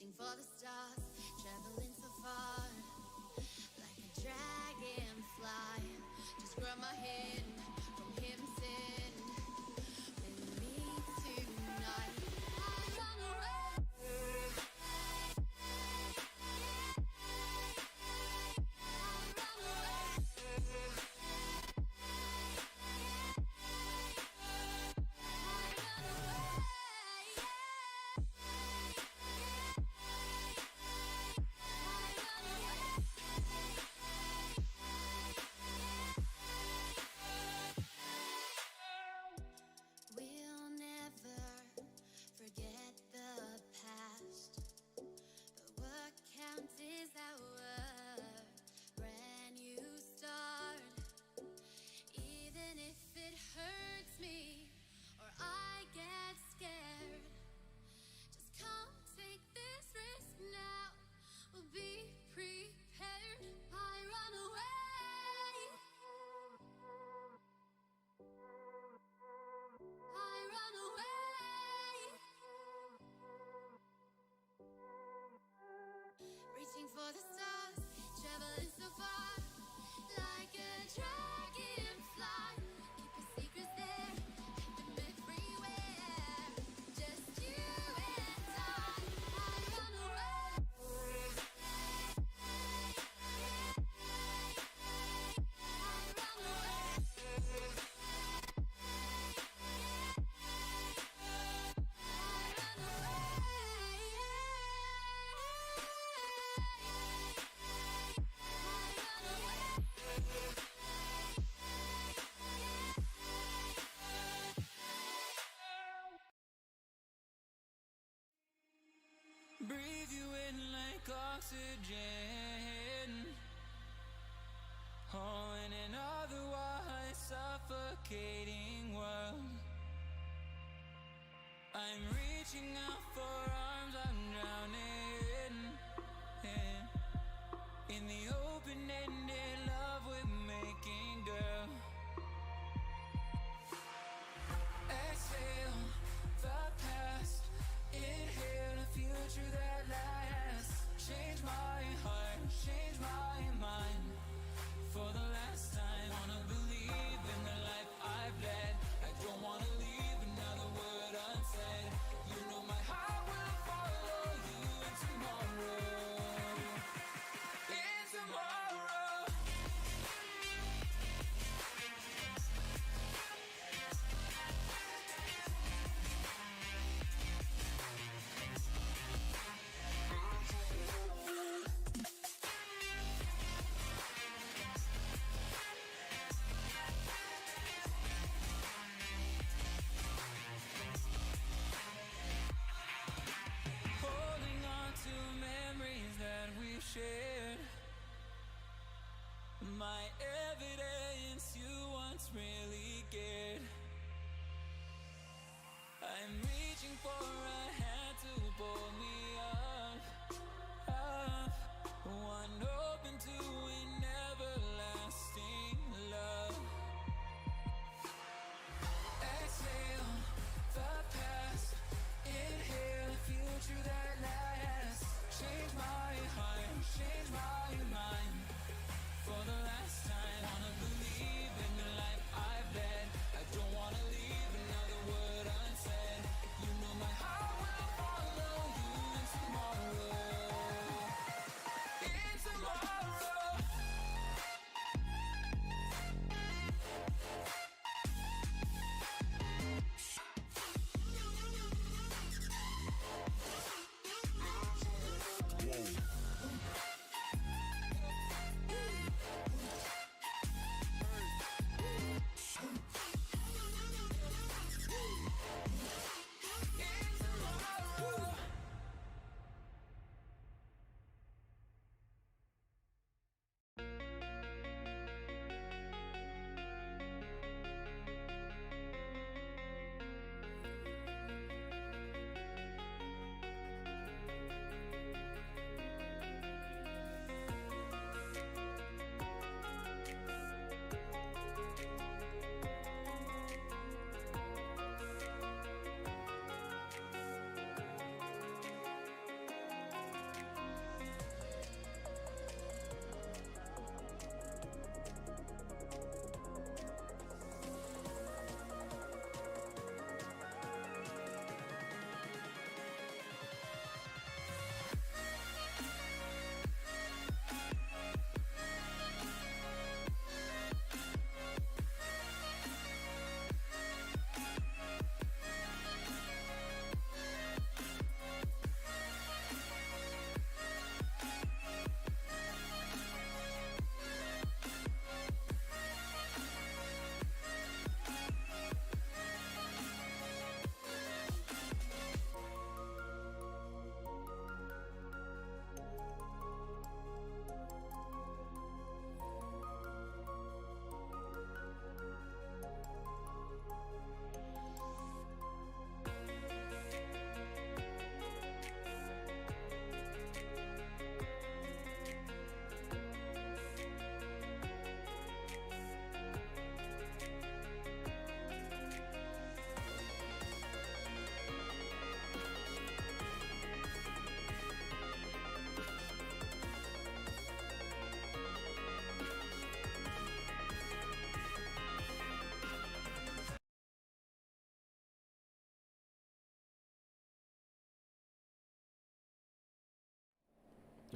reaching for the stars, traveling so far, like a dragonfly. Just grab my hand from heaven sent with me tonight. I run away. We'll never forget the past, but what counts is our brand new start. Even if it hurts me or I get scared, just come take this risk now. We'll be prepared. I run away. I run away. Reaching for the stars, traveling so far, like a dragonfly. Keep your secrets there, hide them everywhere. Just you and I run away. I run away. Breathe you in like oxygen. Oh, in an otherwise suffocating world, I'm reaching out for arms, I'm drowning in the open-ended love we're making, girl. Exhale the past, inhale a future that lasts. Change my heart, change my mind. For the last time, wanna believe in the life I've led. I don't wanna leave another word unsaid. You know my heart will follow you in tomorrow. In tomorrow.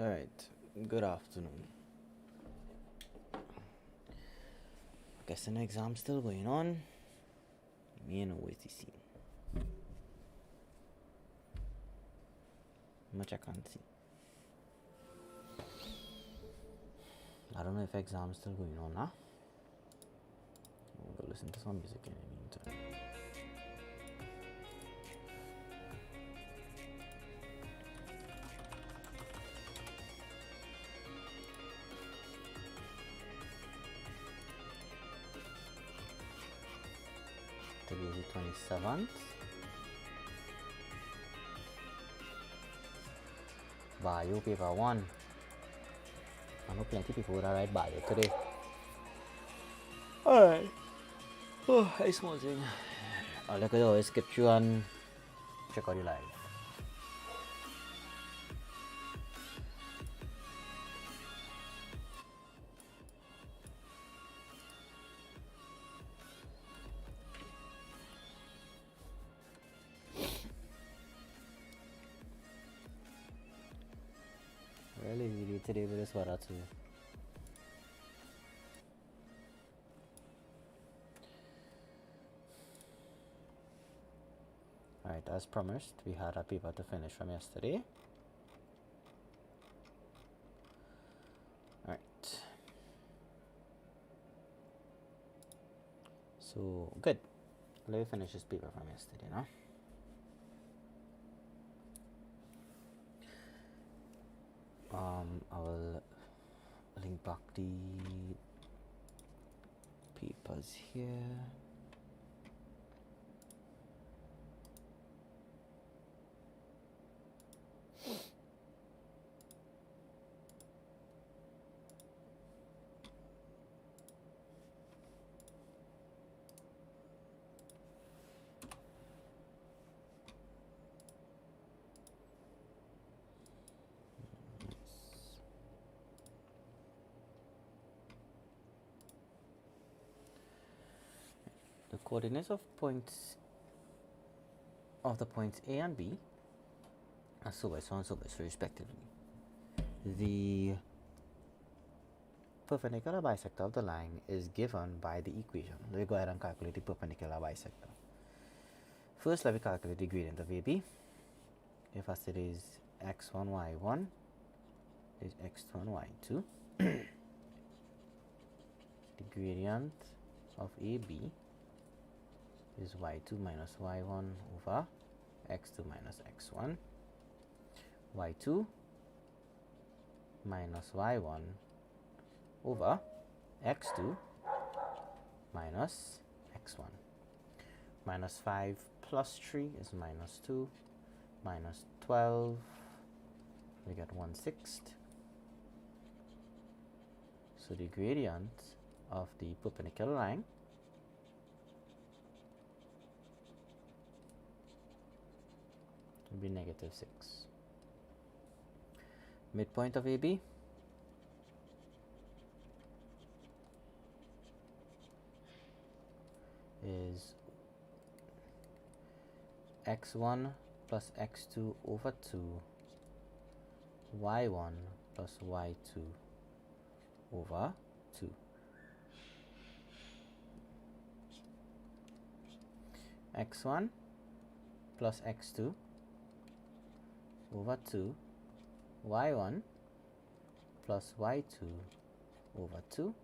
Alright, good afternoon. Guessing the exam still going on. Me and wait to see. Much I can't see. I don't know if exam's still going on now. We'll go listen to some music in the meantime. Today is the 27th. Bio paper 1. I know plenty of people would write bio today. Alright. Oh, I small thing. All I could always skip through and check out the live. Really today with this weather too. Alright, as promised, we had a paper to finish from yesterday. Alright. So, good. Let me finish this paper from yesterday now. I will link back the papers here. The coordinates of the points A and B are so by so and so by so respectively. The perpendicular bisector of the line is given by the equation. Let me go ahead and calculate the perpendicular bisector. First, let me calculate the gradient of AB. If I said is x1, y1 is x1, y2. The gradient of AB is y2 minus y1 over x2 minus x1, y2 minus y1 over x2 minus x1. Minus 5 plus 3 is minus 2, minus 12, we get 1/6. So the gradient of the perpendicular line will be -6. Midpoint of AB is x1 plus x2 over 2, y1 plus y2 over 2. x1 plus x2 over 2, y1 plus y2 over 2.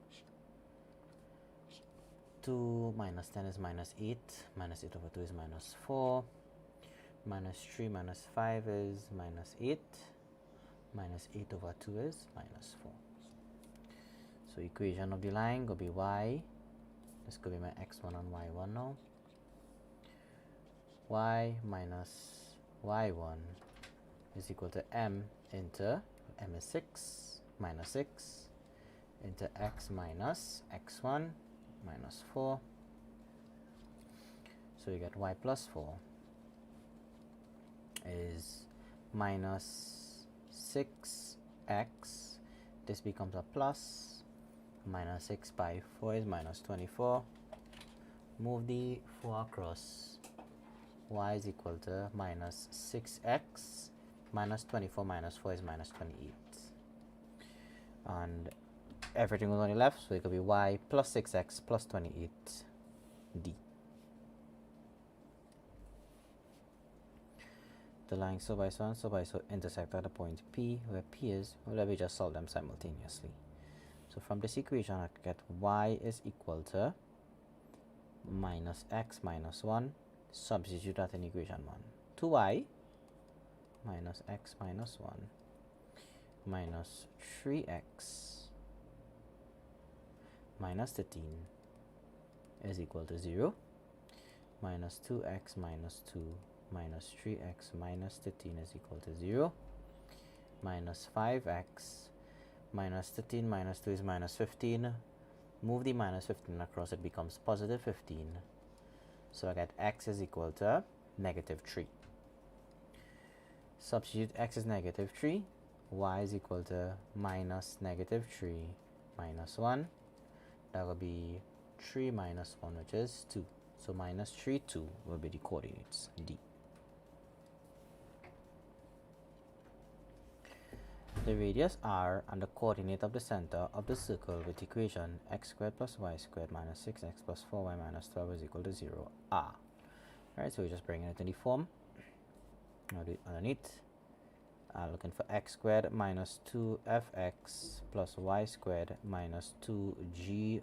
2 minus 10 is minus 8, minus 8 over 2 is minus 4, minus 3 minus 5 is minus 8, minus 8 over 2 is minus 4. So equation of the line will be y, this could be my x1 and y1 now, y minus y1 is equal to m into, m is 6, minus 6, into x minus x1 minus 4. So you get y plus 4 is minus 6x. This becomes a plus. Minus 6 by 4 is minus 24. Move the 4 across. Y is equal to minus 6x Minus 24 minus 4 is minus 28. And everything was on the left, so it could be y plus 6x plus 28 d. The line so by so and so by so intersect at the point P, where P is, well, let me just solve them simultaneously. So from this equation, I get y is equal to minus x minus 1. Substitute that in equation 1. 2y minus x minus 1 minus 3x minus 13 is equal to 0. Minus 2x minus 2 minus 3x minus 13 is equal to 0. Minus 5x minus 13 minus 2 is minus 15. Move the minus 15 across, it becomes positive 15. So I get x is equal to negative 3. Substitute x is negative 3. Y is equal to minus negative 3 minus 1. That will be 3 minus 1, which is 2. So minus 3, 2 will be the coordinates, D. The radius r and the coordinate of the center of the circle with equation x squared plus y squared minus 6x plus 4y minus 12 is equal to 0 are. Alright, so we're just bringing it in the form. I'll do it underneath. Looking for x squared minus 2fx plus y squared minus 2gy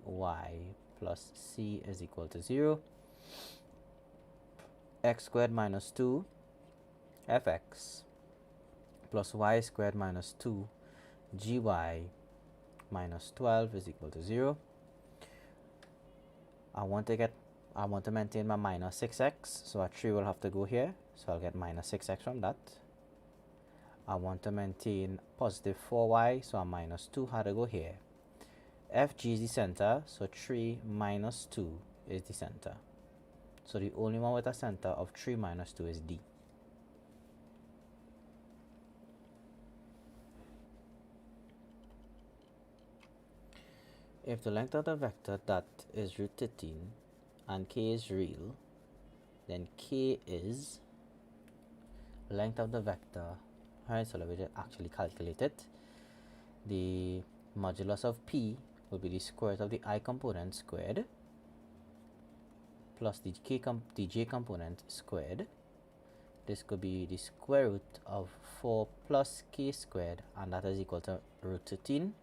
plus c is equal to 0. X squared minus 2fx plus y squared minus 2gy minus 12 is equal to 0. I want to maintain my minus 6x, so a 3 will have to go here, so I'll get minus 6x from that. I want to maintain positive 4y, so a minus 2 had to go here. FG is the center, so 3 minus 2 is the center. So the only one with a center of 3 minus 2 is D. If the length of the vector that is root 13 and k is real, then k is length of the vector. Alright, so let me just actually calculate it. The modulus of p will be the square root of the I component squared plus the j component squared. This could be the square root of 4 plus k squared, and that is equal to root 13.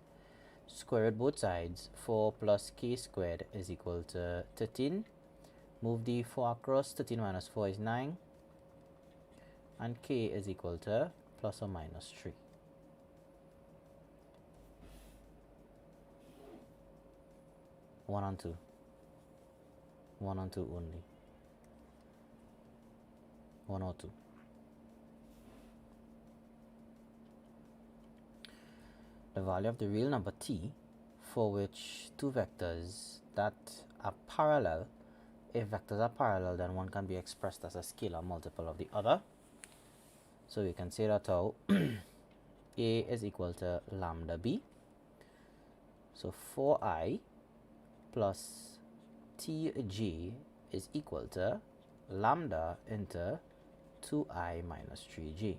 Square root both sides. 4 plus k squared is equal to 13. Move the 4 across. 13 minus 4 is 9. And k is equal to plus or minus 3. One and two. 1 and 2 only. 1 or 2. The value of the real number t for which two vectors that are parallel. If vectors are parallel, then one can be expressed as a scalar multiple of the other. So we can say that how a is equal to lambda b. So 4i plus tj is equal to lambda into 2i minus 3j.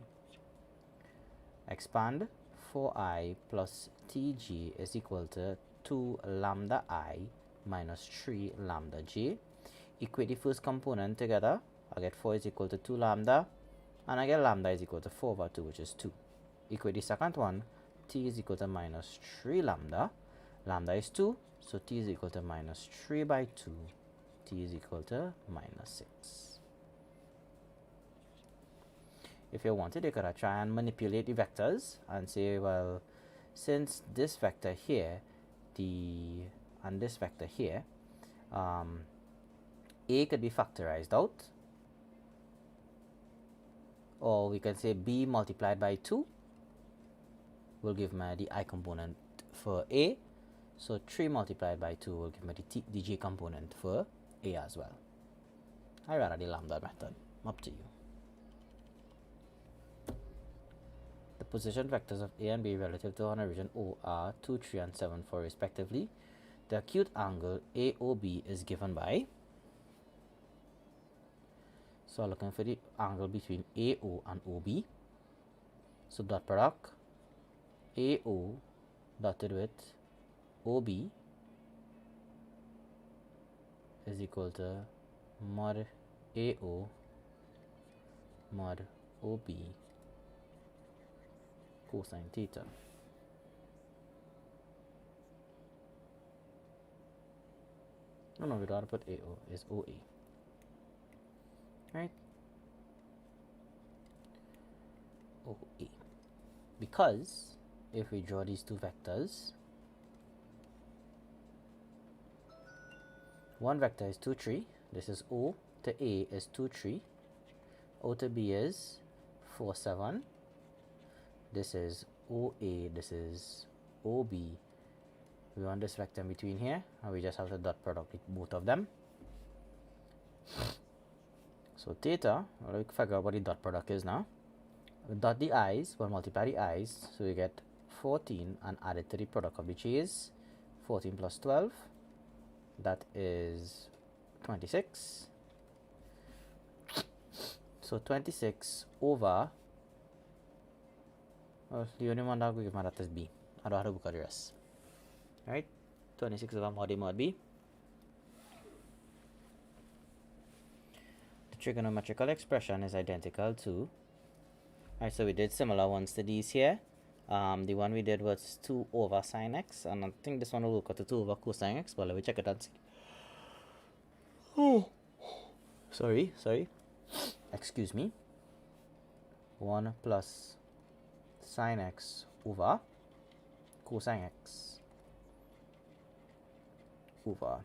Expand. 4i plus tg is equal to 2 lambda I minus 3 lambda j. Equate the first component together. I get 4 is equal to 2 lambda, and I get lambda is equal to 4 over 2, which is 2. Equate the second one. T is equal to minus 3 lambda. Lambda is 2, so t is equal to minus 3 by 2. T is equal to minus 6. If you wanted, you could try and manipulate the vectors and say, well, since this vector here, and this vector here, a could be factorized out, or we can say b multiplied by 2 will give me the I component for a. So 3 multiplied by 2 will give me the j component for a as well. I rather the lambda method. Up to you. The position vectors of a and b relative to an origin O are 2, 3, and 7, 4 respectively. The acute angle AOB is given by. So looking for the angle between AO and OB. So dot product AO dotted with OB is equal to mod AO mod OB cosine theta. No, we don't want to put AO, is OA. Right? OA. Because if we draw these two vectors, one vector is 2, 3. This is O to A is 2, 3. O to B is 4, 7. This is OA, this is OB. We want this vector in between here, and we just have to dot product with both of them. So theta, well, we can figure out what the dot product is now. We dot the i's, we'll multiply the i's, so we get 14 and add it to the product of the chase. 14 plus 12, that is 26. So 26 over, well, the only one that we give that is B. I don't have to book the rest. Right? 26 over mod A mod B. The trigonometrical expression is identical to, alright, so we did similar ones to these here. The one we did was 2 over sine x, and I think this one will work out to 2 over cosine x, but let me check it and see. Oh, sorry. Excuse me. 1 plus sine x over cosine x over.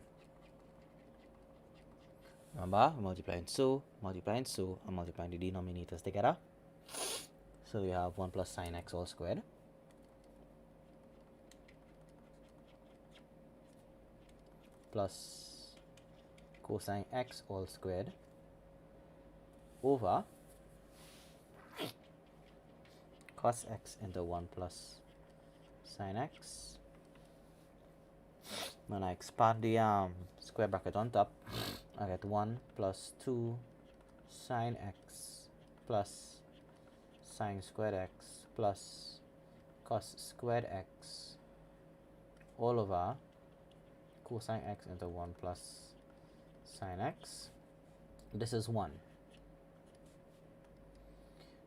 Remember, multiplying so, and multiplying the denominators together. So we have 1 plus sine x all squared plus cosine x all squared over cos x into 1 plus sine x. When I expand the square bracket on top, I get 1 plus 2 sine x plus sine squared x plus cos squared x all over cosine x into 1 plus sine x. This is 1.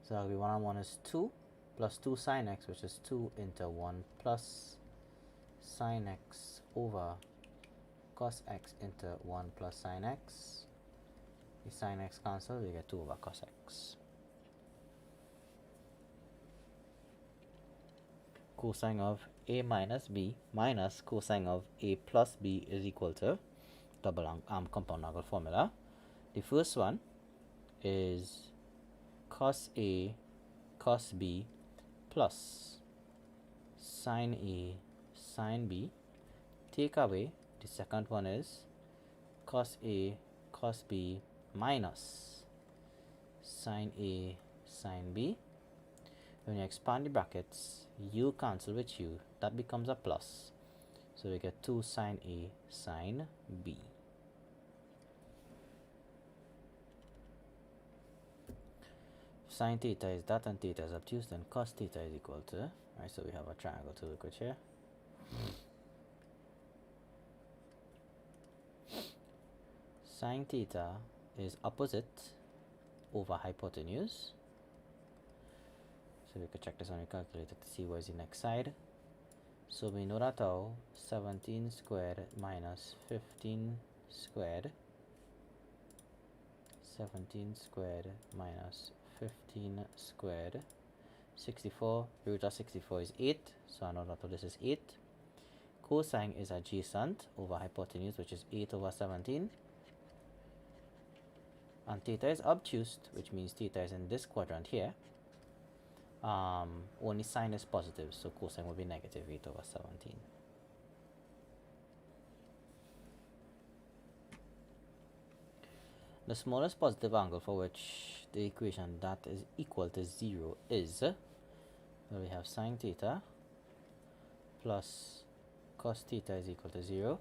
So that'll be 1 and 1 is 2 plus 2 sine x, which is 2 into 1 plus sine x over cos x into 1 plus sine x. The sine x cancel, we get 2 over cos x. Cosine of A minus B minus cosine of A plus B is equal to double compound angle formula. The first one is cos A cos B plus sine A sine B. Take away, the second one is cos A cos B minus sine A sine B. When you expand the brackets, u cancel with u, that becomes a plus. So we get 2 sine A sine B. Sine theta is that and theta is obtuse, then cos theta is equal to, right, so we have a triangle to look at here. Sine theta is opposite over hypotenuse. So we could check this on your calculator to see what is the next side. So we know that our 17 squared minus 15 squared, 17 squared minus 15 squared, 64, root of 64 is 8, so I know that this is 8. Cosine is adjacent over hypotenuse, which is 8 over 17. And theta is obtuse, which means theta is in this quadrant here. Only sine is positive, so cosine will be negative 8 over 17. The smallest positive angle for which the equation that is equal to 0 is, well, we have sine theta plus cos theta is equal to 0.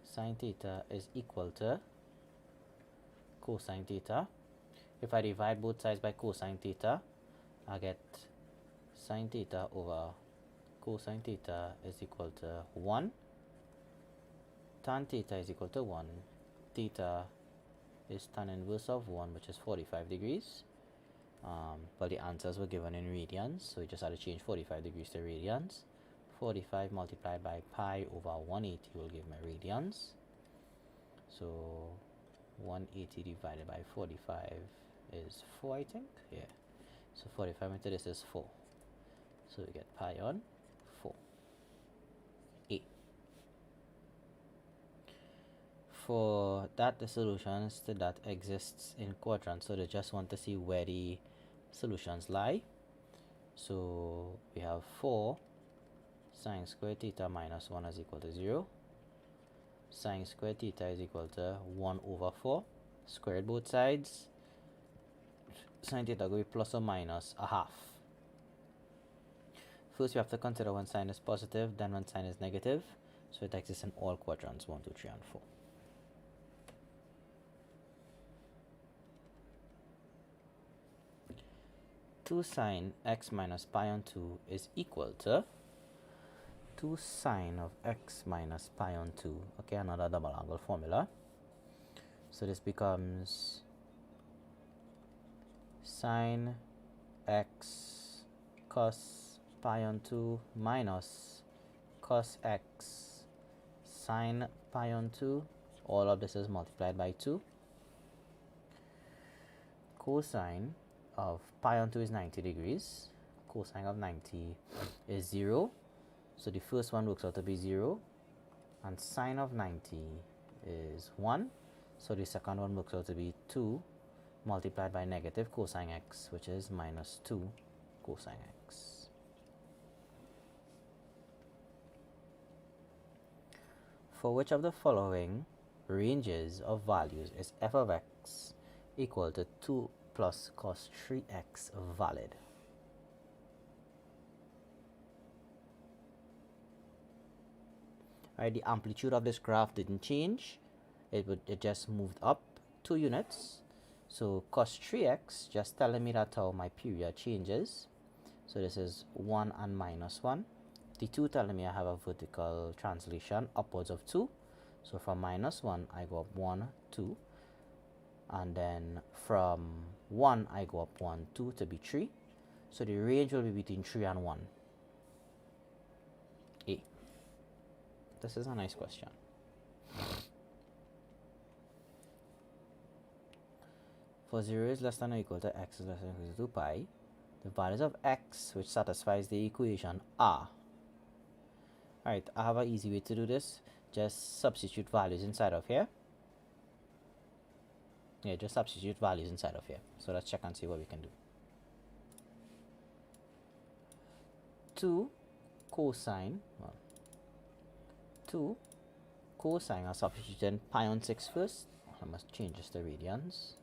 Sine theta is equal to cosine theta. If I divide both sides by cosine theta, I get sine theta over cosine theta is equal to 1. Tan theta is equal to 1. Theta is tan inverse of 1, which is 45 degrees. But the answers were given in radians, so we just had to change 45 degrees to radians. 45 multiplied by pi over 180 will give me radians. So 180 divided by 45 is 4, I think. Yeah. So 45 into this is 4. So we get pi on 4. A. For that, the solutions to that exists in quadrants, so they just want to see where the solutions lie. So we have 4 sine squared theta minus 1 is equal to 0. Sine squared theta is equal to 1 over 4. Squared both sides. Sine theta will be plus or minus a half. First, we have to consider when sine is positive, then when sine is negative. So it exists in all quadrants 1, 2, 3, and 4. Two sine x minus pi on 2 is equal to 2 sine of x minus pi on 2. Okay, another double angle formula. So this becomes sine x cos pi on 2 minus cos x sine pi on 2. All of this is multiplied by 2. Cosine of pi on 2 is 90 degrees. Cosine of 90 is 0. So the first one works out to be 0. And sine of 90 is 1. So the second one works out to be 2 multiplied by negative cosine x, which is minus 2 cosine x. For which of the following ranges of values is f of x equal to 2 plus cos 3x valid? Alright, the amplitude of this graph didn't change. It just moved up 2 units. So cos 3x just telling me that how my period changes. So this is 1 and minus 1. The 2 telling me I have a vertical translation upwards of 2. So from minus 1 I go up 1, 2. And then from 1 I go up 1, 2 to be 3. So the range will be between 3 and 1. A. This is a nice question. For 0 is less than or equal to x is less than or equal to 2 pi, the values of x which satisfies the equation are. Alright, I have an easy way to do this. Just substitute values inside of here. Yeah, just substitute values inside of here. So let's check and see what we can do. 2 cosine, well, 2 cosine, I'll substitute in pi on 6 first. I must change this to radians.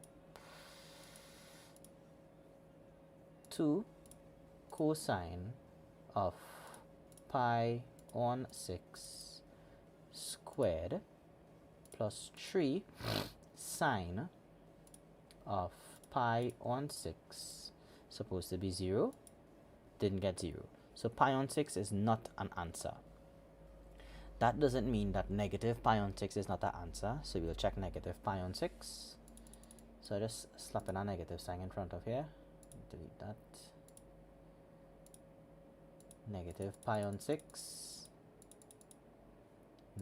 2 cosine of pi on 6 squared plus 3 sine of pi on 6, supposed to be 0, didn't get 0. So pi on 6 is not an answer. That doesn't mean that negative pi on 6 is not an answer. So we'll check negative pi on 6. So I just slap in a negative sign in front of here. Delete that. Negative pi on 6.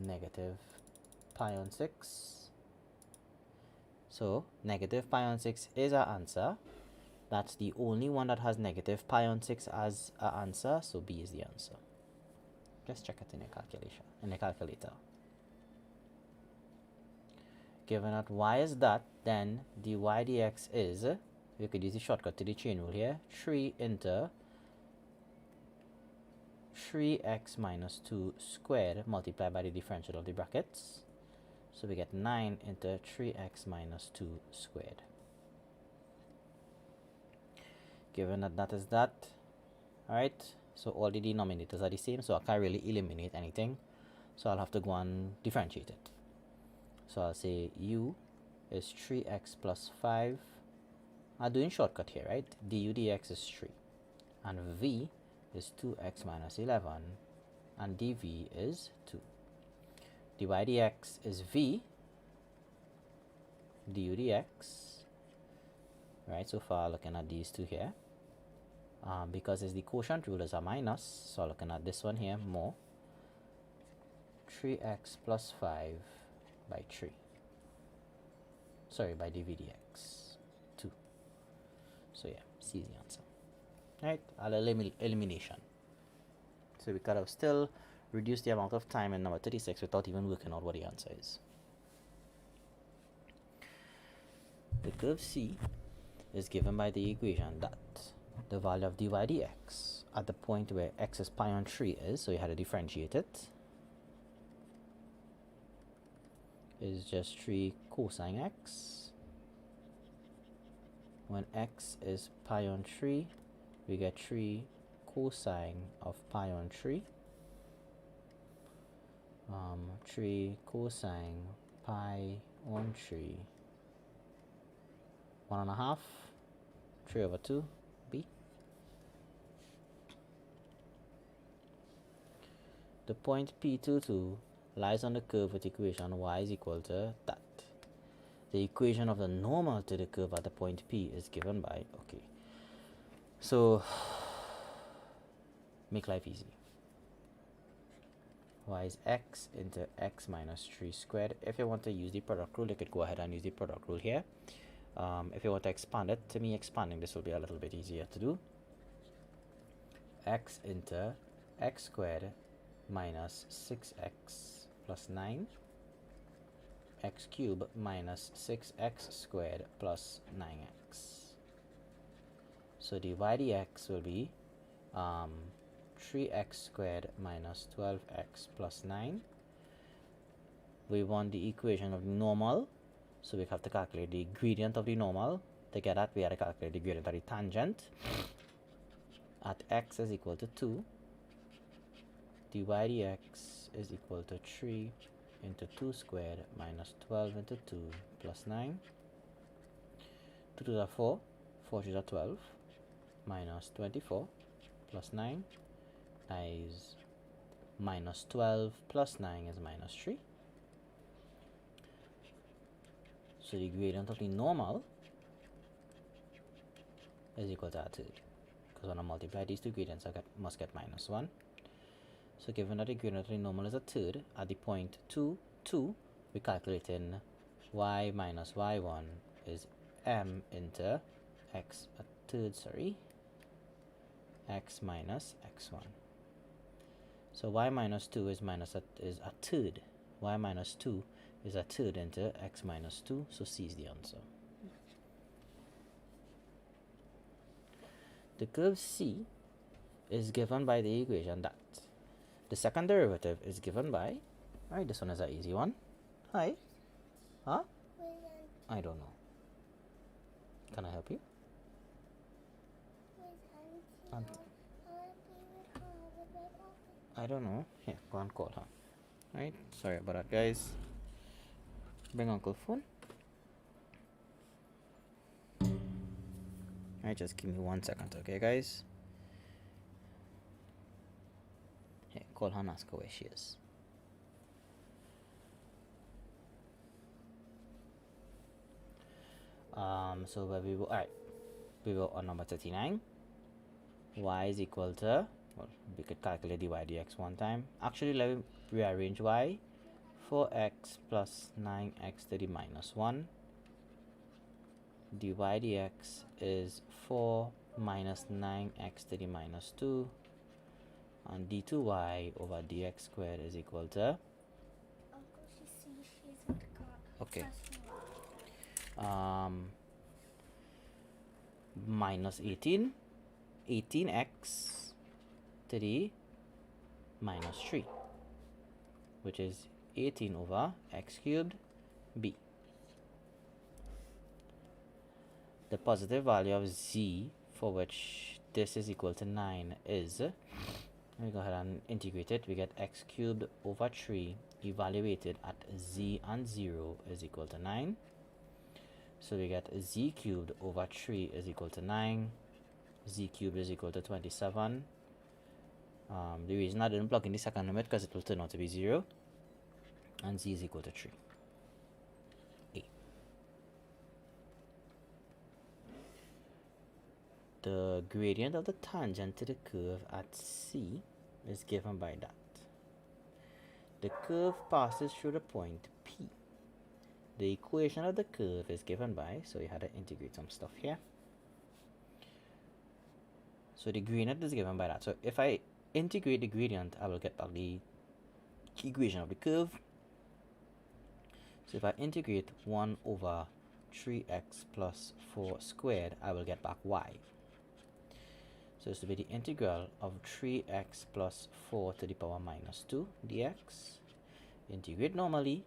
Negative pi on 6. So negative pi on 6 is our answer. That's the only one that has negative pi on 6 as an answer. So B is the answer. Just check it in your calculation, in your calculator. Given that y is that, then dy dx is, we could use the shortcut to the chain rule here, 3 into 3x minus 2 squared multiplied by the differential of the brackets. So we get 9 into 3x minus 2 squared. Given that that is that, alright, so all the denominators are the same, so I can't really eliminate anything. So I'll have to go and differentiate it. So I'll say u is 3x plus 5. I'm doing shortcut here, right? Du dx is 3. and v is 2x minus 11, and dv is 2. dy dx is v du dx, right? So far looking at these two here, because as the quotient rule is a minus, so looking at this one here more, 3x plus 5 by 3, sorry, by dv dx 2. So yeah, C is the answer, right? Elimination. So we could have still reduced the amount of time in number 36 without even working out what the answer is. The curve C is given by the equation that the value of dy dx at the point where x is pi on 3 is, so you had to differentiate it, is just 3 cosine x. When x is pi on 3, we get 3 cosine of pi on 3. 3 cosine pi on 3, 1.5, 3 over 2, b. The point P22 lies on the curve with equation y is equal to that. The equation of the normal to the curve at the point P is given by, okay, so make life easy. Y is x into x minus 3 squared. If you want to use the product rule, you could go ahead and use the product rule here. If you want to expand it, to me expanding this will be a little bit easier to do. X into x squared minus 6x plus 9, x cubed minus 6x squared plus 9x. So dy dx will be 3x squared minus 12x plus 9. We want the equation of the normal, so we have to calculate the gradient of the normal. To get that, we have to calculate the gradient of the tangent. At x is equal to 2, dy dx is equal to 3 into 2 squared minus 12 into 2 plus 9. 2 to the 4, 4 to the 12, minus 24 plus 9 is minus 12 plus 9 is minus 3. So the gradient of the normal is equal to a third, because when I multiply these two gradients, I must get minus 1. So given that the gradient of the normal is a third, at the point 2, 2, we're calculating y minus y1 is m into x, a third, sorry, x minus x1. So y minus 2 is a third. Y minus 2 is a third into x minus 2, so C is the answer. The curve C is given by the equation that the second derivative is given by, right, this one is an easy one. Hi. Huh? I don't know. Can I help you? I don't know. Here, go and call her. Right? Sorry about that, guys. Bring Uncle phone. Alright, just give me 1 second, okay, guys? Here, call her and ask her where she is. So where we were, alright, we were on number 39. Y is equal to, well, we could calculate dy dx one time. Actually, let me rearrange y. 4x plus 9x to the minus 1. dy dx is 4 minus 9x to the minus 2. And d2y over dx squared is equal to, okay, minus 18x to the minus 3, which is 18 over x cubed b. The positive value of z, for which this is equal to 9, is, let me go ahead and integrate it. We get x cubed over 3 evaluated at z and 0 is equal to 9. So we get z cubed over 3 is equal to 9. z cubed is equal to 27. The reason I didn't plug in the second limit because it will turn out to be 0, and z is equal to 3. A. The gradient of the tangent to the curve at C is given by that. The curve passes through the point P. The equation of the curve is given by, so you had to integrate some stuff here. So the gradient is given by that. So if I integrate the gradient, I will get back the equation of the curve. So if I integrate 1 over 3x plus 4 squared, I will get back y. So this will be the integral of 3x plus 4 to the power minus 2 dx. Integrate normally.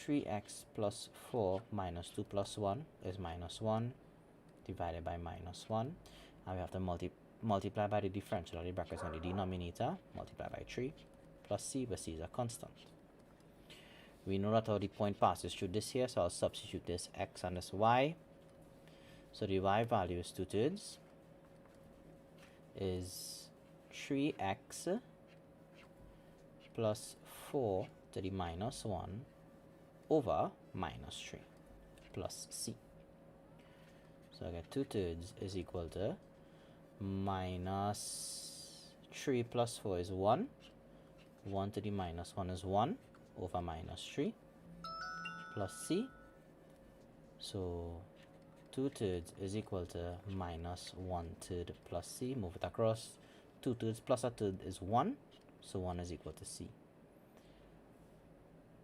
3x plus 4 minus 2 plus 1 is minus 1 divided by minus 1. And we have to multiply by the differential of the brackets on the denominator, multiply by 3 plus c, where c is a constant. We know that our the point passes through this here, so I'll substitute this x and this y. So the y value is 2/3 is 3x plus 4 to the minus 1 over minus 3 plus c. So I get 2/3 is equal to minus 3 plus 4 is 1. 1 to the minus 1 is 1 over minus 3 plus c. So 2/3 is equal to minus 1/3 plus c. Move it across. 2/3 plus 1/3 is 1. So 1 is equal to c.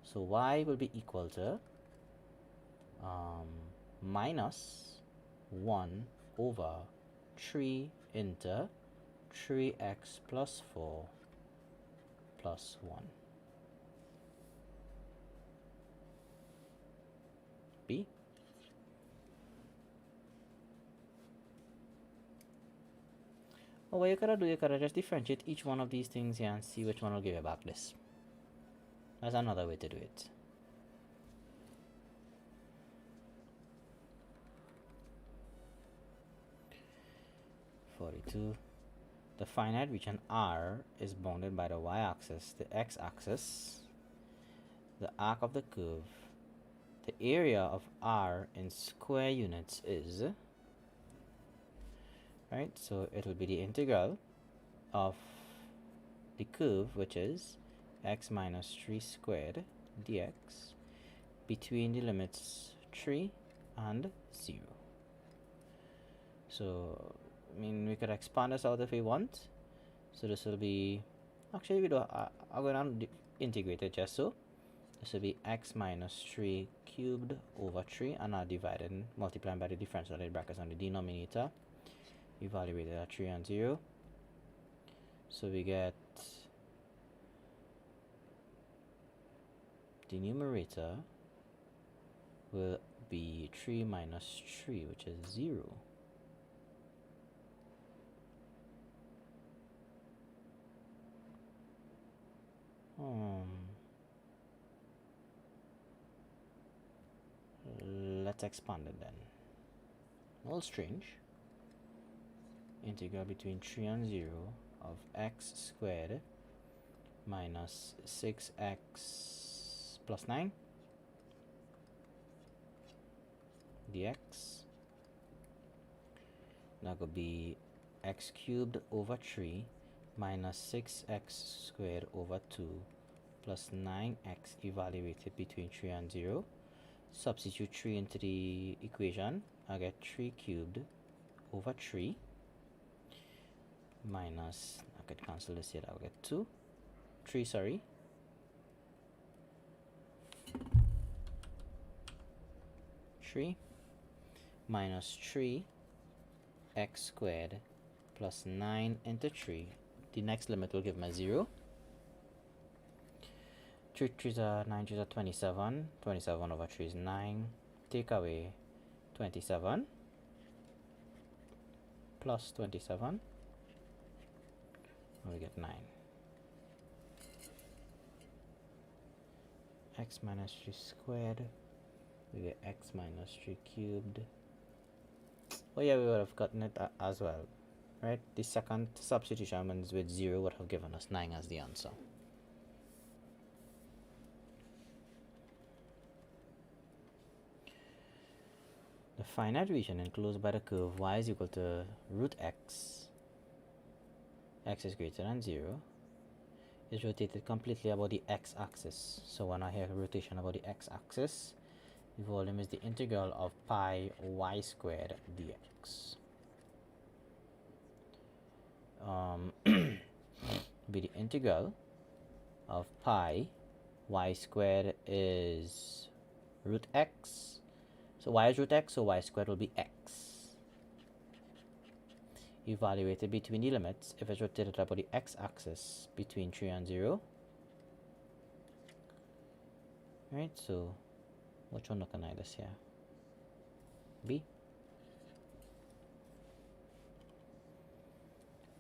So y will be equal to minus 1 over 3 into 3x plus 4 plus 1. B. Well, what you gotta do, you gotta just differentiate each one of these things here and see which one will give you back this. That's another way to do it. The finite region R is bounded by the y-axis, the x-axis, the arc of the curve. The area of R in square units is, right, so it will be the integral of the curve, which is x minus 3 squared dx between the limits 3 and 0. So I mean, we could expand this out if we want. So this will be, actually we don't, I'm going to integrate it just so. This will be x minus 3 cubed over 3, and I'll divide it and multiply by the differential of the brackets on the denominator. Evaluate it at 3 and 0. So we get the numerator will be 3 minus 3, which is 0. Let's expand it then. All strange. Integral between 3 and 0 of x squared minus 6x plus 9 dx. That could be x cubed over 3 minus 6x squared over 2 plus 9x evaluated between 3 and 0. Substitute 3 into the equation. I get 3 cubed over 3 minus, I could cancel this here, I'll get 3 minus 3 x squared plus 9 into 3. The next limit will give me 0. 3 3s are 9 3s are 27. 27 over 3 is 9. Take away 27 plus 27, and we get 9. X minus 3 squared, we get x minus 3 cubed. Oh yeah, we would have gotten it as well, right? The second substitution means with 0 would have given us 9 as the answer. The finite region enclosed by the curve y is equal to root x is greater than 0, is rotated completely about the x-axis. So when I have rotation about the x-axis, the volume is the integral of pi y squared dx. Be the integral of pi y squared is root x. So y is root x, so y squared will be x. Evaluated between the limits if it's rotated about the x-axis between 3 and 0. Right, so which one looking at this here? B.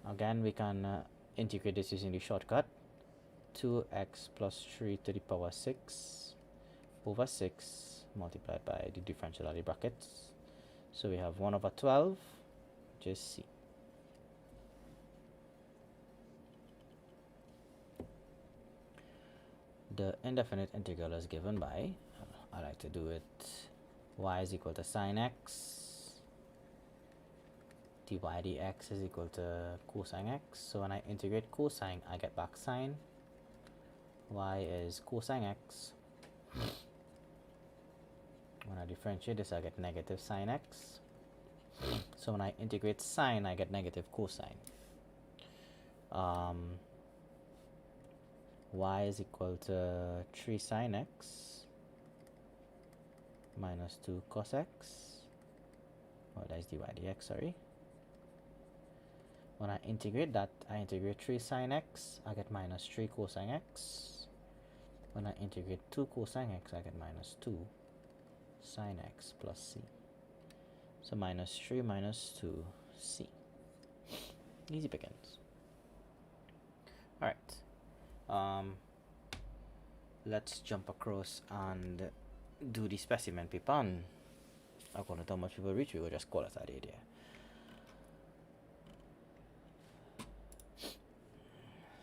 Again, we can integrate this using the shortcut. 2x plus 3 to the power 6 over 6 multiplied by the differential of the brackets. So we have 1 over 12, which is C. The indefinite integral is given by, I like to do it, y is equal to sine x, dy dx is equal to cosine x. So when I integrate cosine, I get back sine. Y is cosine x. When I differentiate this, I get negative sine x. So when I integrate sine, I get negative cosine. Y is equal to 3 sine x minus 2 cos x. Oh, that's dy dx, sorry. When I integrate that, I integrate 3 sine x, I get minus 3 cosine x. When I integrate 2 cosine x, I get minus 2 sine x plus c. So minus 3 minus 2 c. Easy pickings. Alright. Let's jump across and do the specimen paper, and according to how much people reach, we will just call it a day there.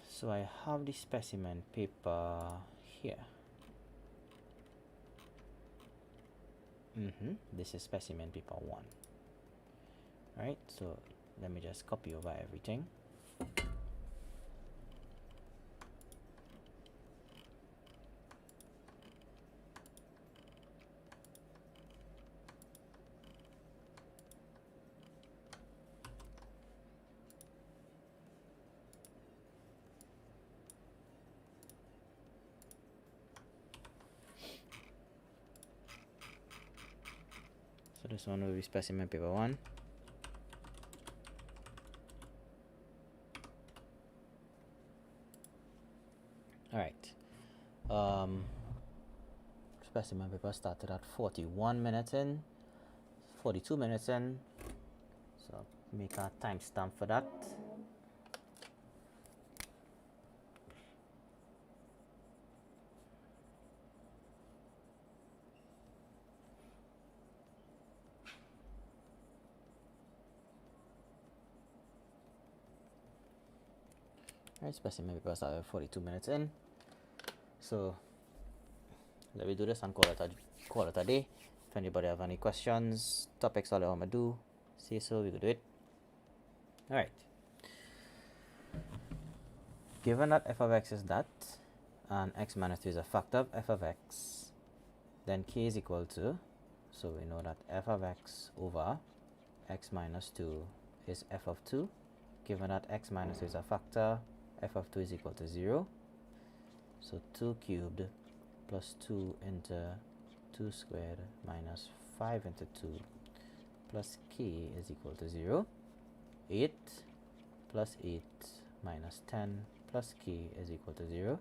So I have the specimen paper here. This is specimen paper 1. Right, so let me just copy over everything. So this one will be specimen paper 1. Alright. Specimen paper started at 41 minutes in, 42 minutes in. So make a timestamp for that. Alright, specimen paper started 42 minutes in. So let me do this and call it a day. If anybody have any questions, topics, all they want to do, say so, we could do it. Alright. Given that f of x is that, and x minus 2 is a factor of f of x, then k is equal to, so we know that f of x over x minus 2 is f of 2. Given that x minus 2 is a factor, f of 2 is equal to 0. So 2 cubed plus 2 into 2 squared minus 5 into 2 plus k is equal to 0. 8 plus 8 minus 10 plus k is equal to 0.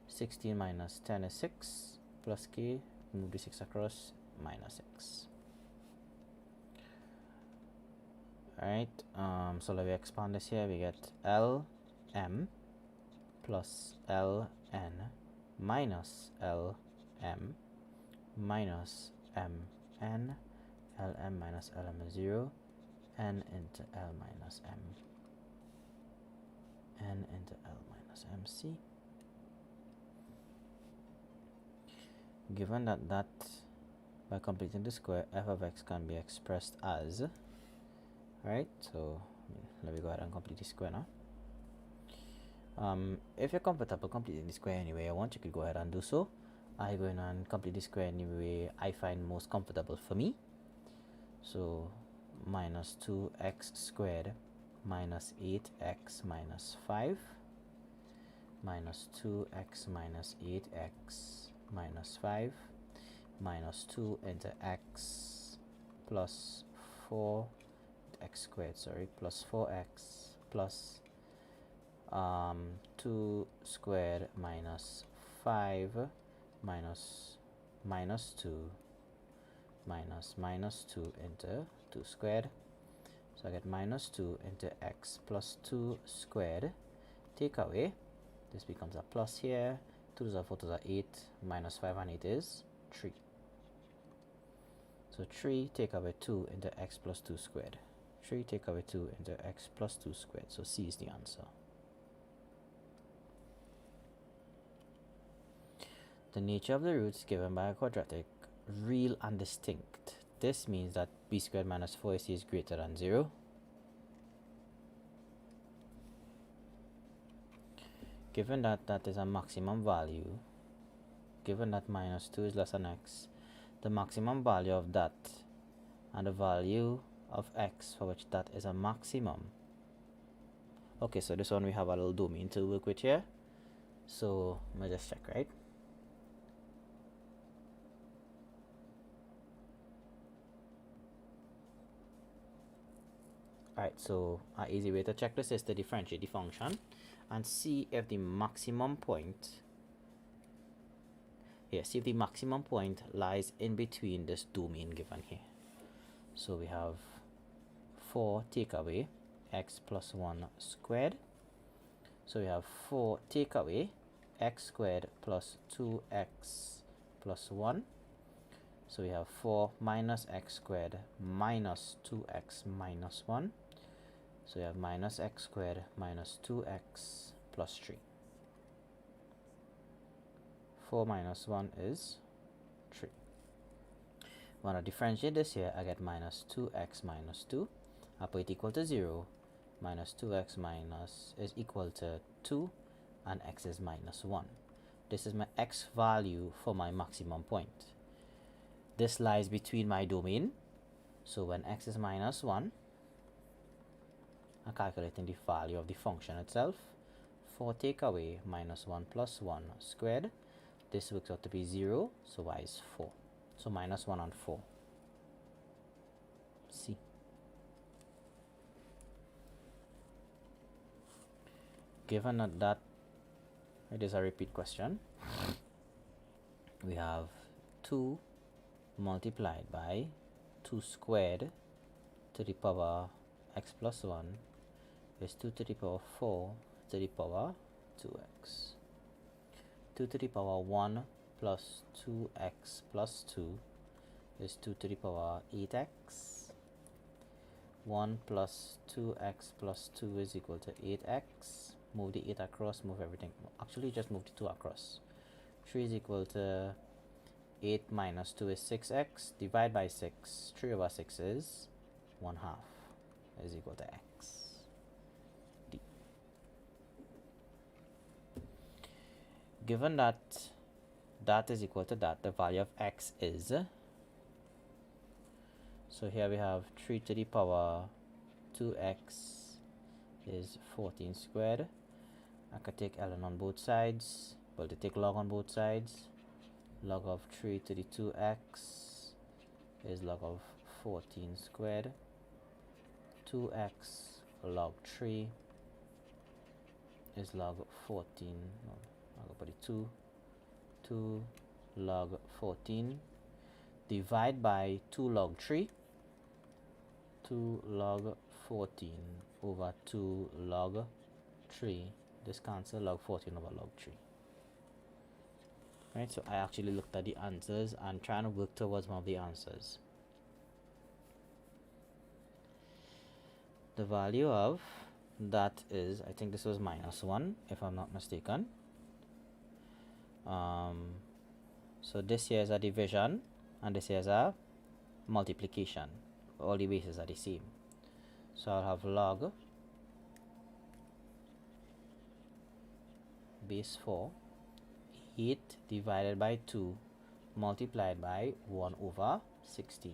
16 minus 10 is 6 plus k, move the 6 across, minus 6. Alright, so let me expand this here. We get Lm plus Ln minus Lm minus Mn. Lm minus Lm is 0. n into L minus m, n into L minus mc. Given that by completing the square, f of x can be expressed as, right? So let me go ahead and complete the square now. If you're comfortable completing the square any way you want, you could go ahead and do so. I'm going to complete the square any way I find most comfortable for me. So minus 2x squared minus 8x minus 5 minus 2x minus 8x minus 5 minus 2 into x plus 4 x squared, sorry, plus 4x plus 2 squared minus 5 minus minus 2 minus minus 2 into 2 squared. So I get minus 2 into x plus 2 squared. Take away, this becomes a plus here. 2 to the 4 to the 8, minus 5 and 8 is 3. So 3 take away 2 into x plus 2 squared. 3 take away 2 into x plus 2 squared. So C is the answer. The nature of the roots given by a quadratic, real and distinct. This means that b squared minus 4ac is greater than 0. Given that that is a maximum value, given that minus 2 is less than x, the maximum value of that and the value of x for which that is a maximum. Okay, so this one we have a little domain to work with here. So let me just check, right? Alright, so an easy way to check this is to differentiate the function and see if the maximum point, see if the maximum point lies in between this domain given here. So we have 4 take away x plus 1 squared. So we have 4 take away x squared plus 2x plus 1. So we have 4 minus x squared minus 2x minus 1. So we have minus x squared minus 2x plus 3. 4 minus 1 is 3. When I differentiate this here, I get minus 2x minus 2. I put it equal to 0. Minus 2x minus is equal to 2 and x is minus 1. This is my x value for my maximum point. This lies between my domain. So when x is minus 1, I'm calculating the value of the function itself. 4 take away minus 1 plus 1 squared. This works out to be 0, so y is 4. So minus 1 and 4. C. Given that it is a repeat question, we have 2 multiplied by 2 squared to the power x plus 1 is 2 to the power 4 to the power 2x. 2 to the power 1 plus 2x plus 2 is 2 to the power 8x. 1 plus 2x plus 2 is equal to 8x. Move the 8 across, move everything. Actually, just move the 2 across. 3 is equal to 8 minus 2 is 6x. Divide by 6. 3 over 6 is 1/2 is equal to x. D. Given that that is equal to that, the value of x is, so here we have 3 to the power 2x is 14 squared. I could take ln on both sides, but to take log on both sides, log of 3 to the 2x is log of 14 squared. 2x log 3 is log 14, no, I'll put it 2 log 14. Divide by 2 log 3. 2 log 14 over 2 log 3. This cancel log 14 over log 3. Right, so I actually looked at the answers and trying to work towards one of the answers. The value of that is, I think this was minus 1 if I'm not mistaken. So this here is a division and this here is a multiplication. All the bases are the same. So I'll have log base 4 8 divided by 2 multiplied by 1 over 16.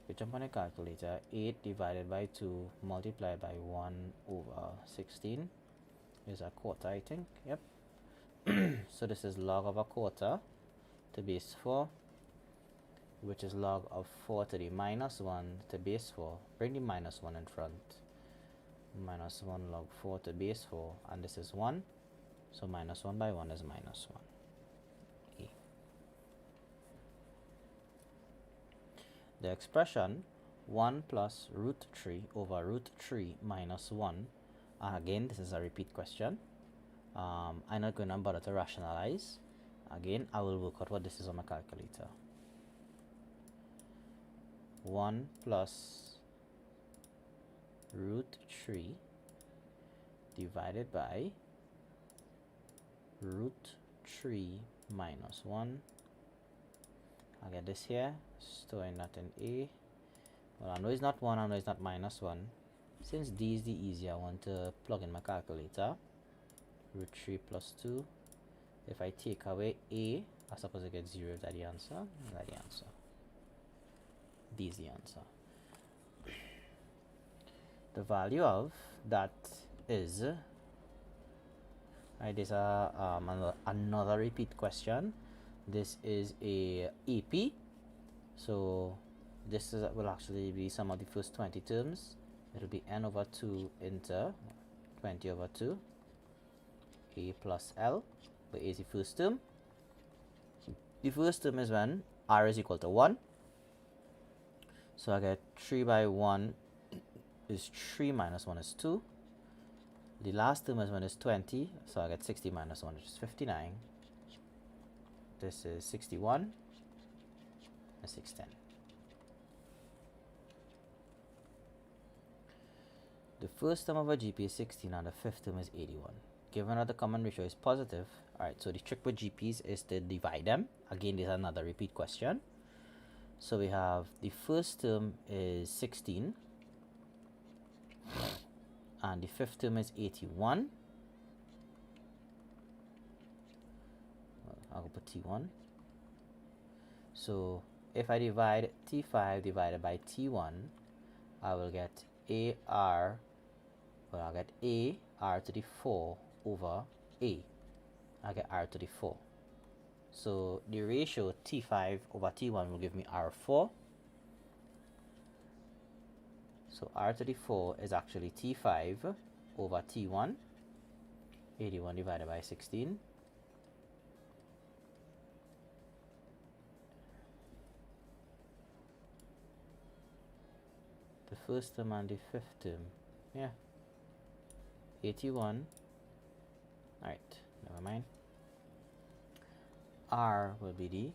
We jump on a calculator. 8 divided by 2 multiplied by 1 over 16 is a quarter, I think. Yep. So this is log of a quarter to base 4, which is log of 4 to the minus 1 to base 4. Bring the minus 1 in front. Minus 1 log 4 to base 4, and this is 1. So minus 1 by 1 is minus 1. The expression 1 plus root 3 over root 3 minus 1, and again this is a repeat question. I'm not going to bother to rationalize. Again, I will work out what this is on my calculator. 1 plus root 3 divided by root 3 minus 1. I get this here, storing that in A. Well, I know it's not 1, I know it's not minus 1. Since D is the easier one to plug in my calculator, root 3 plus 2. If I take away A, I suppose I get 0. Is that the answer? Is that the answer? D is the answer. The value of that is, right, there's another repeat question. This is a AP, so this will actually be some of the first 20 terms. It will be n over 2 into 20 over 2, A plus L, where A is the first term. The first term is when R is equal to 1. So I get 3 by 1 is 3 minus 1 is 2. The last term is when it's 20, so I get 60 minus 1, which is 59. This is 61 and 610. The first term of a GP is 16 and the fifth term is 81. Given that the common ratio is positive, alright, so the trick with GPs is to divide them. Again, there's another repeat question. So we have the first term is 16 and the fifth term is 81. I'll put T1. So if I divide T5 divided by T1, I will get AR, well, I'll get A R to the 4 over A. I get R to the 4. So the ratio T5 over T1 will give me R4. So R to the 4 is actually T5 over T1. 81 divided by 16. The first term and the fifth term, yeah, 81. Alright, never mind. R will be the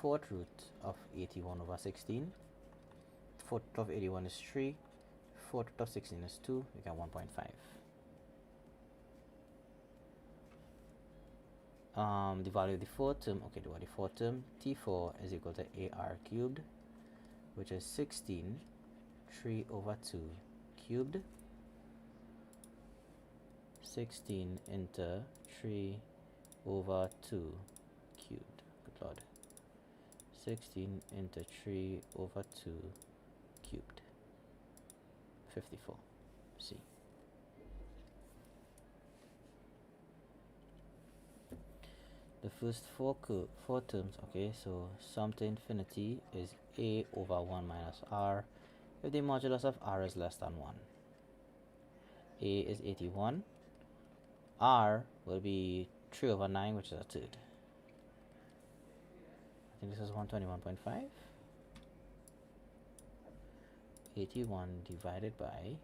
fourth root of 81 over 16. Fourth root of 81 is 3. Fourth root of 16 is 2. We get 1.5. The value of the fourth term, okay, the fourth term, T4 is equal to AR cubed, which is 16 3 over 2 cubed. 16 into 3 over 2 cubed. Good Lord. 16 into 3 over 2 cubed. 54. C. The first four terms, okay, so sum to infinity is A over 1 minus R if the modulus of R is less than 1. A is 81. R will be 3 over 9, which is a third. I think this is 121.5. 81 divided by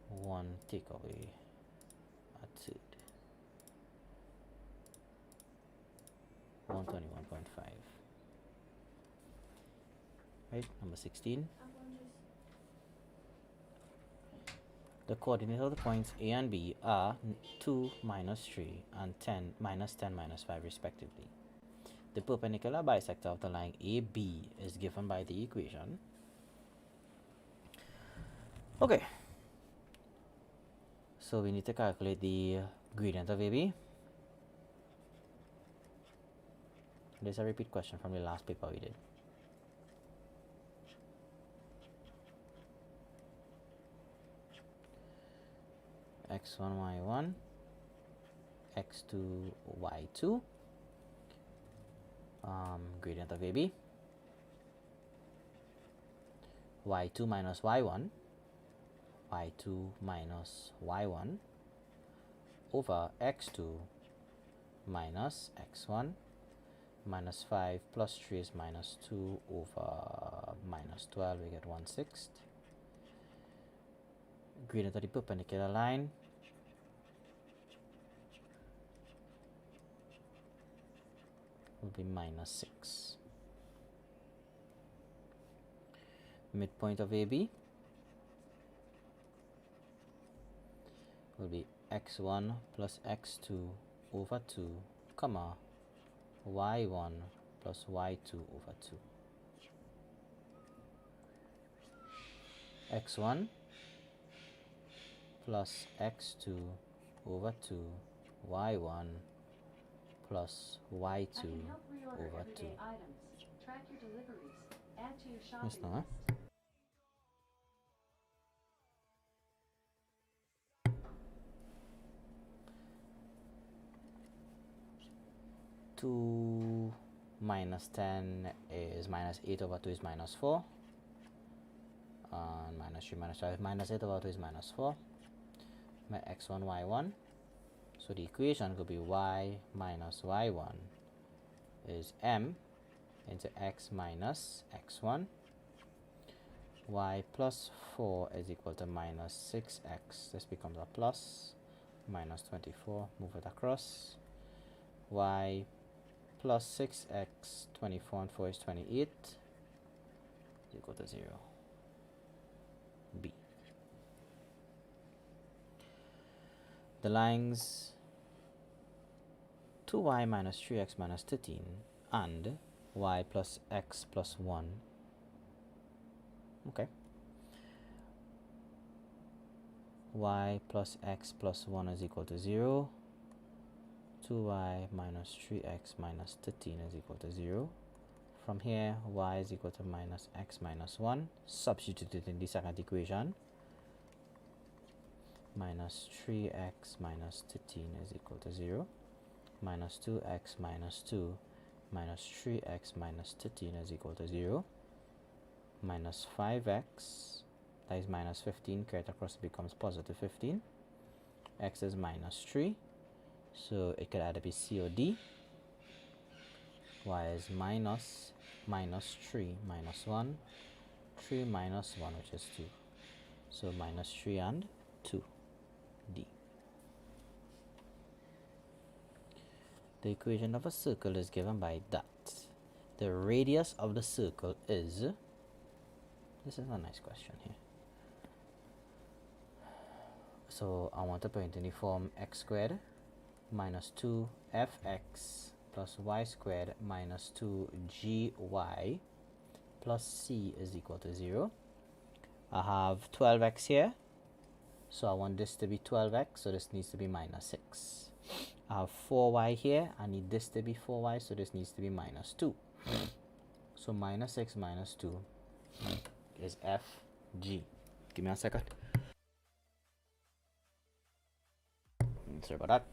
1 take away a third. 121.5. Right, number 16. The coordinates of the points A and B are 2 minus 3 and 10 minus 10 minus 5 respectively. The perpendicular bisector of the line AB is given by the equation. Okay, so we need to calculate the gradient of AB. This is a repeat question from the last paper we did. X1, Y1, X2, Y2, gradient of AB, Y2 minus Y1, Y2 minus Y1 over X2 minus X1 minus 5 plus 3 is minus 2 over minus 12, we get 1/6. Gradient of the perpendicular line will be minus 6. Midpoint of AB will be x1 plus x2 over 2, comma, y1 plus y2 over 2. x1 plus x2 over 2, y1 plus y2 over 2. Track your deliveries. Add to your Yes, shopping no, list. 2 minus 10 is minus 8 over 2 is minus 4. And minus 3 minus 5 minus 8 over 2 is minus 4. My x1, y1. So the equation could be y minus y1 is m into x minus x1. Y plus 4 is equal to minus 6x. This becomes a plus. Minus 24. Move it across. Y plus 6x, 24 and 4 is 28, is equal to 0. B. The lines 2y minus 3x minus 13 and y plus x plus 1. Okay. Y plus x plus 1 is equal to 0. 2y minus 3x minus 13 is equal to 0. From here, y is equal to minus x minus 1. Substitute it in the second equation. Minus 3x minus 13 is equal to 0. Minus 2x minus 2 minus 3x minus 13 is equal to 0. Minus 5x, that is minus 15, carry it across, it becomes positive 15. X is minus 3. So it could either be C or D. Y is minus 3 minus 1, 3 minus 1, which is 2. So minus 3 and 2, D. The equation of a circle is given by that. The radius of the circle is, this is a nice question here. So I want to put it in the form x squared minus 2fx plus y squared minus 2gy plus c is equal to 0. I have 12x here, so I want this to be 12x, so this needs to be minus 6. I have 4y here, I need this to be 4y, so this needs to be minus 2. So minus 6 minus 2 is fg. Give me a second. Sorry about that.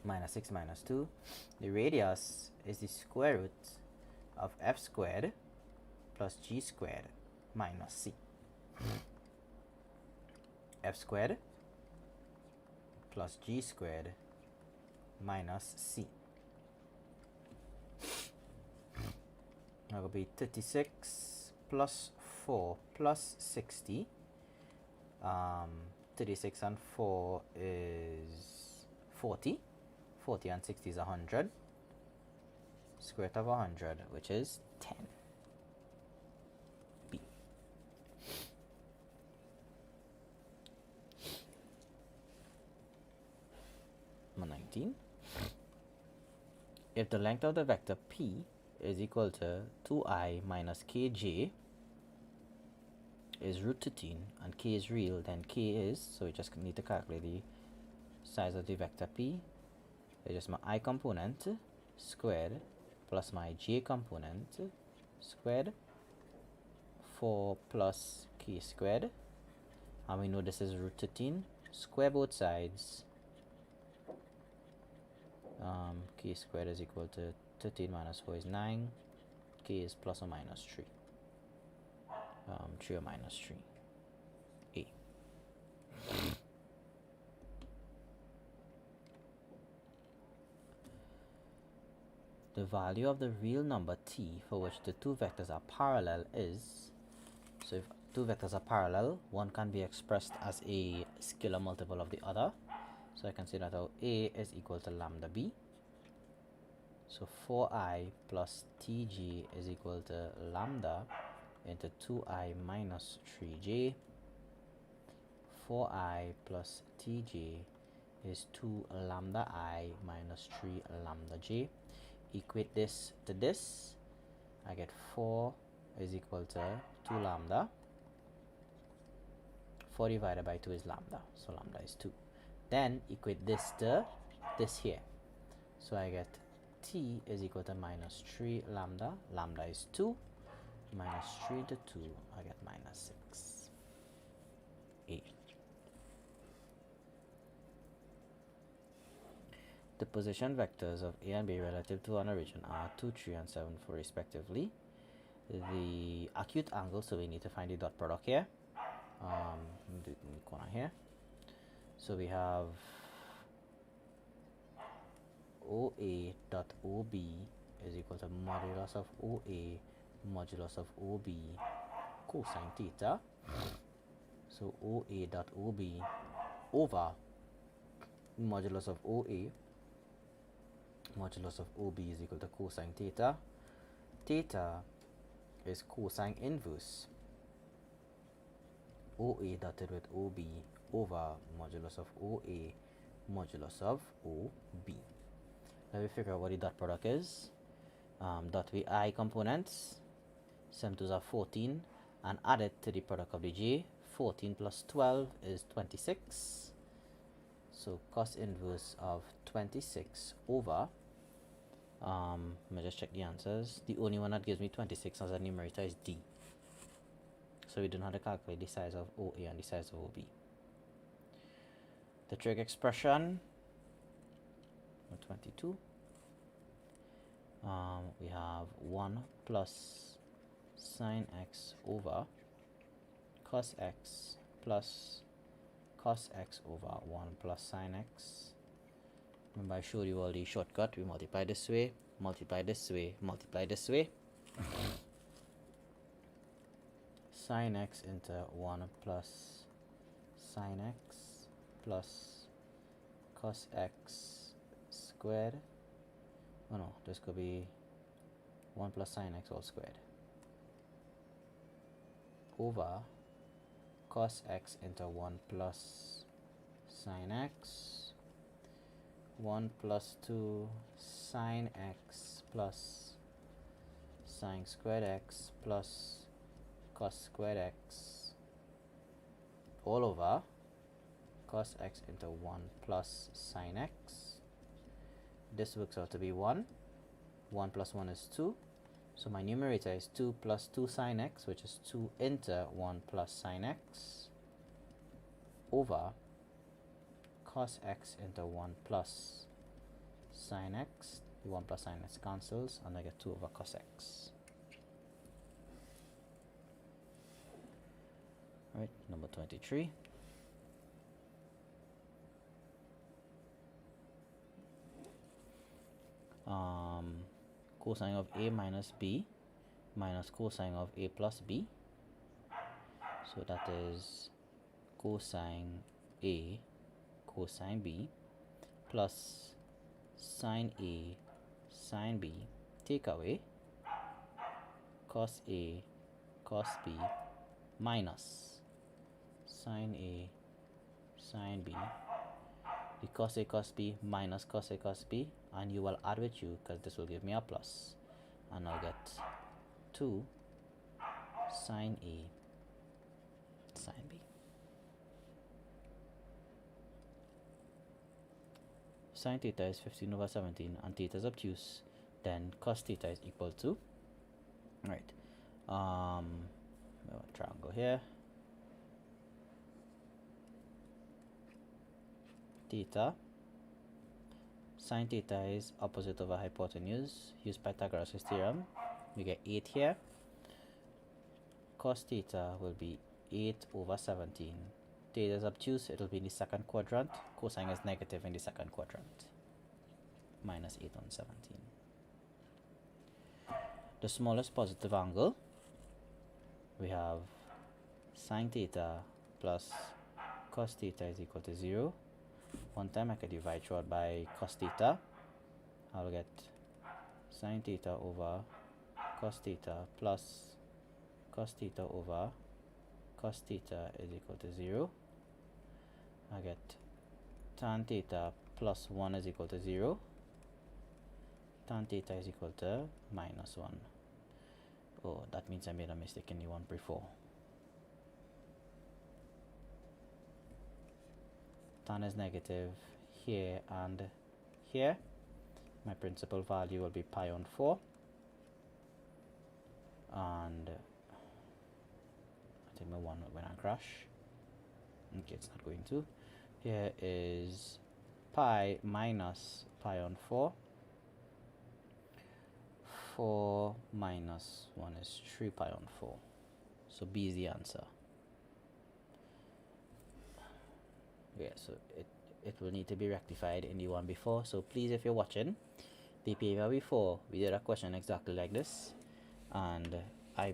Minus 6 minus 2. The radius is the square root of f squared plus g squared minus c. F squared plus g squared minus c. That will be 36 plus 4 plus 60. 36 and 4 is 40. 40 and 60 is 100. Square root of 100, which is 10. B. 13. If the length of the vector p is equal to 2I minus kj is root 13 and k is real, then k is, so we just need to calculate the size of the vector p. It's just my I component squared plus my j component squared 4 plus k squared, and we know this is root 13. Square both sides. K squared is equal to 13 minus 4 is 9. K is plus or minus 3. 3 or minus 3. A. The value of the real number t for which the two vectors are parallel is, so if two vectors are parallel, one can be expressed as a scalar multiple of the other. So I can say that our A is equal to lambda b. So 4I plus tj is equal to lambda into 2I minus 3j. 4I plus tj is 2 lambda I minus 3 lambda j. Equate this to this. I get 4 is equal to 2 lambda. 4 divided by 2 is lambda, so lambda is 2. Then equate this to this here. So I get t is equal to minus 3 lambda. Lambda is 2. Minus 3 to 2, I get minus 6. A. The position vectors of A and B relative to an origin are 2, 3, and 7, 4 respectively. The acute angle, so we need to find the dot product here. The corner here. So we have OA dot OB is equal to modulus of OA modulus of OB cosine theta. So OA dot OB over modulus of OA modulus of OB is equal to cosine theta. Theta is cosine inverse OA dotted with OB over modulus of OA modulus of OB. Let me figure out what the dot product is. Dot with I components, 7 2s are 14, and add it to the product of the j. 14 plus 12 is 26. So cos inverse of 26 over, let me just check the answers. The only one that gives me 26 as a numerator is D. So we don't have to calculate the size of OA and the size of OB. The trig expression, 22. We have 1 plus sine x over cos x plus cos x over 1 plus sine x. Remember I showed you all the shortcut. We multiply this way, multiply this way, multiply this way. Sine x into 1 plus sine x plus cos x squared. Oh no, this could be 1 plus sine x all squared over cos x into 1 plus sine x, 1 plus 2 sine x plus sine squared x plus cos squared x all over cos x into 1 plus sine x. This works out to be 1. 1 plus 1 is 2. So my numerator is 2 plus 2 sine x, which is 2 into 1 plus sine x, over cos x into 1 plus sine x. The 1 plus sine x cancels, and I get 2 over cos x. Alright, number 23. Cosine of A minus B minus cosine of A plus B. So that is cosine A cosine B plus sine A sine B. Take away cos A cos B minus sine A sine B the cos A cos B minus cos A cos B, and you will add with u because this will give me a plus, and I'll get 2 sine A sine B. Sine theta is 15 over 17 and theta is obtuse, then cos theta is equal to, right, we have a triangle here, theta, sine theta is opposite over hypotenuse, use Pythagoras' theorem, we get 8 here, cos theta will be 8 over 17, theta is obtuse, it will be in the second quadrant, cosine is negative in the second quadrant, minus 8 on 17. The smallest positive angle, we have sine theta plus cos theta is equal to 0. One time I could divide throughout by cos theta, I'll get sine theta over cos theta plus cos theta over cos theta is equal to 0. I get tan theta plus 1 is equal to 0. Tan theta is equal to minus 1. Oh, that means I made a mistake in the one before. Tan is negative here and here. My principal value will be pi on 4. And I think my one will crash. Okay, it's not going to. Here is pi minus pi on 4. 4 minus 1 is 3 pi on 4. So B is the answer. Yeah, so it will need to be rectified in the one before. So please, if you're watching the paper before, we did a question exactly like this. And I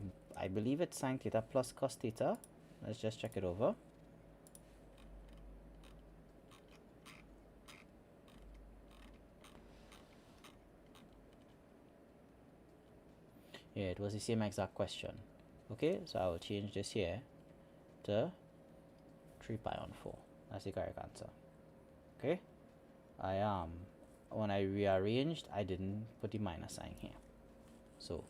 believe it's sine theta plus cos theta. Let's just check it over. Yeah, it was the same exact question. Okay, so I will change this here to 3 pi on 4. That's the correct answer. Okay, when I rearranged, I didn't put the minus sign here. So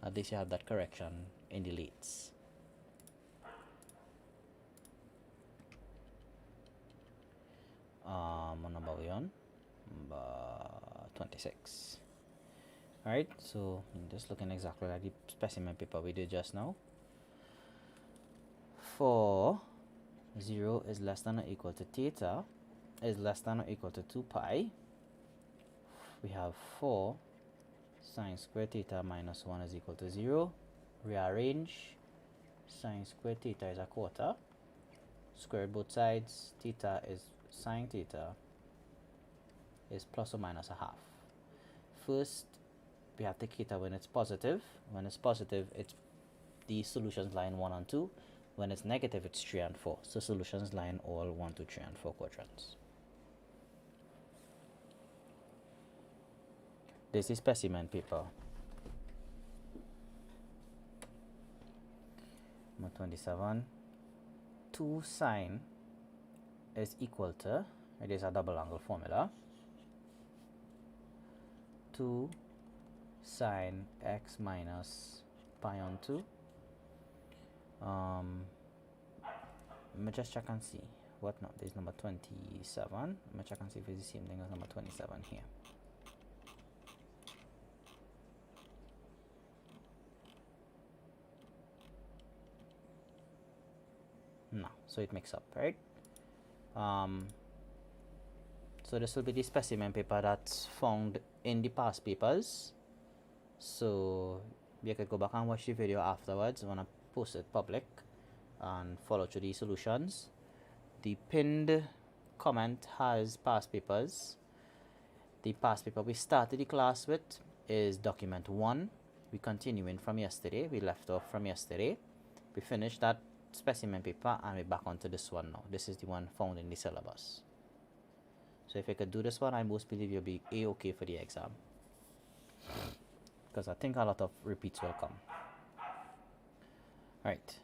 at least you have that correction in the lates. What number are we on? Number 26. Alright, so I'm just looking exactly like the specimen paper we did just now. For 0 is less than or equal to theta is less than or equal to 2 pi. We have 4 sine squared theta minus 1 is equal to 0. Rearrange. Sine squared theta is a quarter. Square both sides. Theta is sine theta is plus or minus a half. First, we have to theta when it's positive. When it's positive, it's the solutions line 1 and 2. When it's negative, it's 3 and 4. So solutions line all 1, 2, 3, and 4 quadrants. This is specimen paper. Number 27. 2 sine is equal to, it is a double angle formula, 2 sine x minus pi on 2. Let me just check and see what number is number 27. Let me check and see if it's the same thing as number 27 here. No, so it mixed up, right? So this will be the specimen paper that's found in the past papers. So you could go back and watch the video afterwards when I post it public and follow through the solutions. The pinned comment has past papers. The past paper we started the class with is document 1. We continuing from yesterday. We left off from yesterday. We finished that specimen paper and we're back onto this one now. This is the one found in the syllabus. So if you could do this one, I most believe you'll be A-okay for the exam, because I think a lot of repeats will come. Right.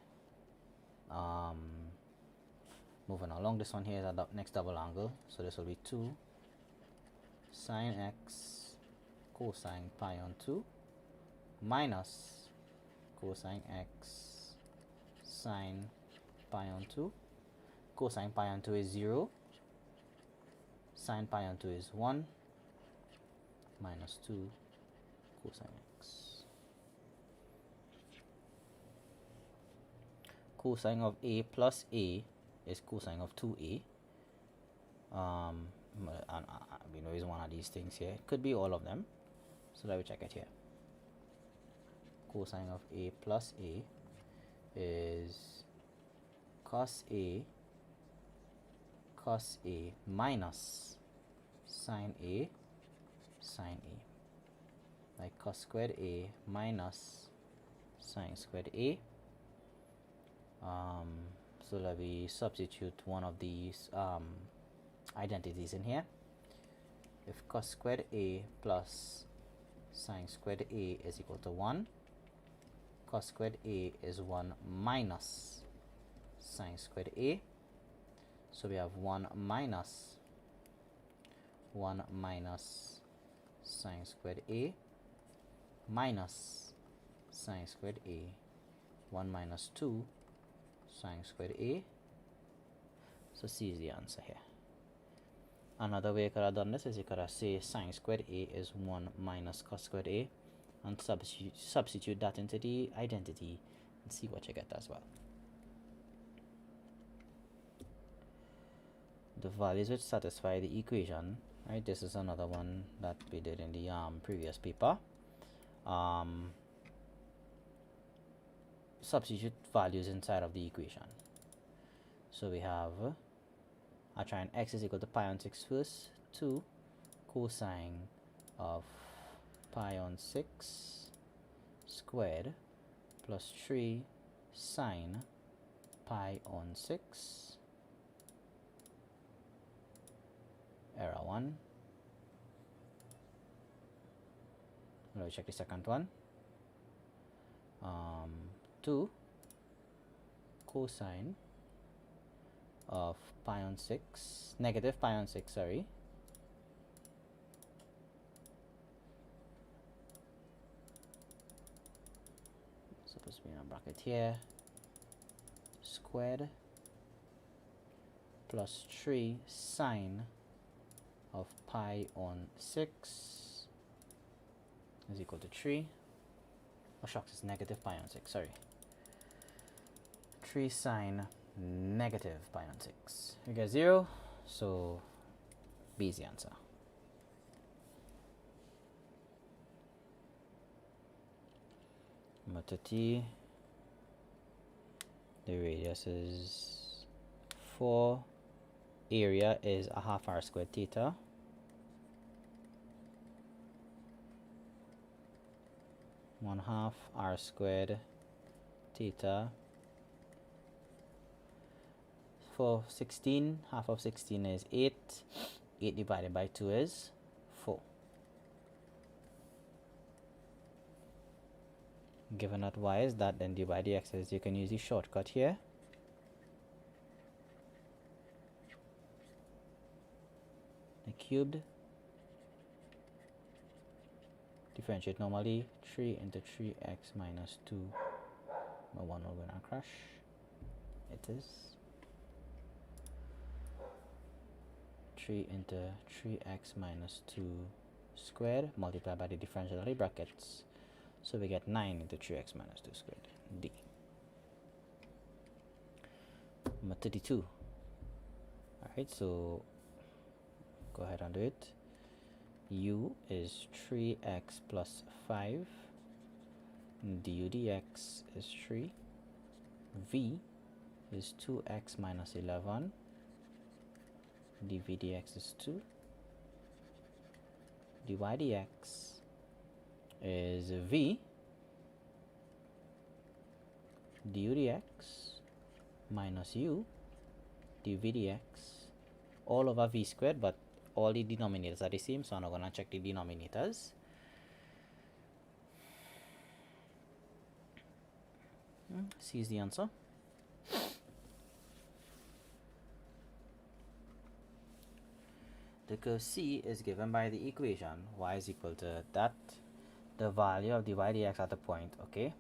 Moving along, this one here is a next double angle, so this will be 2 sine x cosine pi on 2 minus cosine x sine pi on 2. Cosine pi on 2 is 0, sine pi on 2 is 1, minus 2 cosine x. Cosine of a plus a is cosine of 2a. We know is one of these things here. It could be all of them. So let me check it here. Cosine of a plus a is cos a minus sine a sine a. Like cos squared a minus sine squared a. So let me substitute one of these identities in here. If cos squared a plus sine squared a is equal to 1, cos squared a is 1 minus sine squared a. So we have 1 minus sine squared a minus sine squared a, 1 minus 2 sine squared a. So C is the answer here. Another way you could have done this is you could have say sine squared a is 1 minus cos squared a, and substitute that into the identity and see what you get as well. The values which satisfy the equation, right? This is another one that we did in the previous paper. Substitute values inside of the equation. So we have I try and x is equal to pi on 6 first, 2 cosine of pi on 6 squared plus 3 sine pi on 6. Error 1. Let me check the second one. 2 cosine of pi on 6, negative pi on 6, sorry, supposed to be in a bracket here, squared plus 3 sine of pi on 6 is equal to 3. Oh shucks, it's negative pi on 6, sorry. 3 sine negative pi on 6. You get 0, so B is the answer. Number T, the radius is 4, area is a half r squared theta. One half r squared theta. For 16, half of 16 is 8. 8 divided by 2 is 4. Given that y is that, then divide the x's. You can use the shortcut here. The cubed. Differentiate normally. 3 into 3x minus 2. My 1 will gonna crash. It is 3 into 3x minus 2 squared multiplied by the differential of the brackets. So we get 9 into 3x minus 2 squared. D. Number 32. Alright, so go ahead and do it. U is 3x plus 5. Du dx is 3. V is 2x minus 11. dv dx is 2. dy dx is v du dx minus u dv dx all over v squared, but all the denominators are the same, so I'm not going to check the denominators. C is the answer. the curve C is given by the equation y is equal to that, the value of dy dx at the point, okay?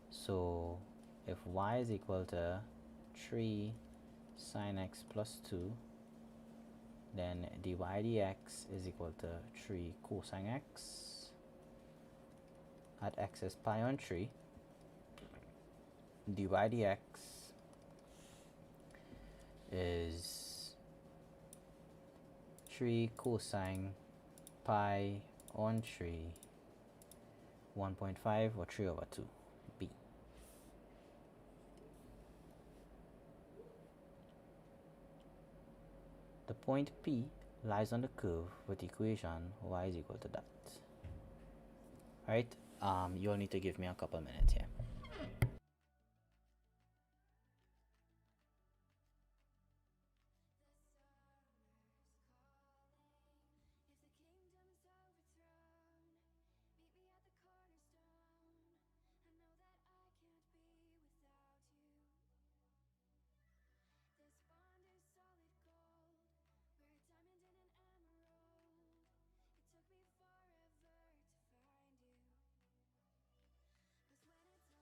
So if y is equal to 3 sine x plus 2, then dy dx is equal to 3 cosine x at x is pi on 3. Dy dx is 3 cosine pi on 3 1.5 or 3 over 2 b. The point P lies on the curve with equation y is equal to that. Alright, you'll need to give me a couple minutes here. If the kingdom's overthrown, meet me at the cornerstone. I know that I can't be without you. This bond is solid gold. We're a diamond and an emerald. It took me forever to find you. 'Cause when it's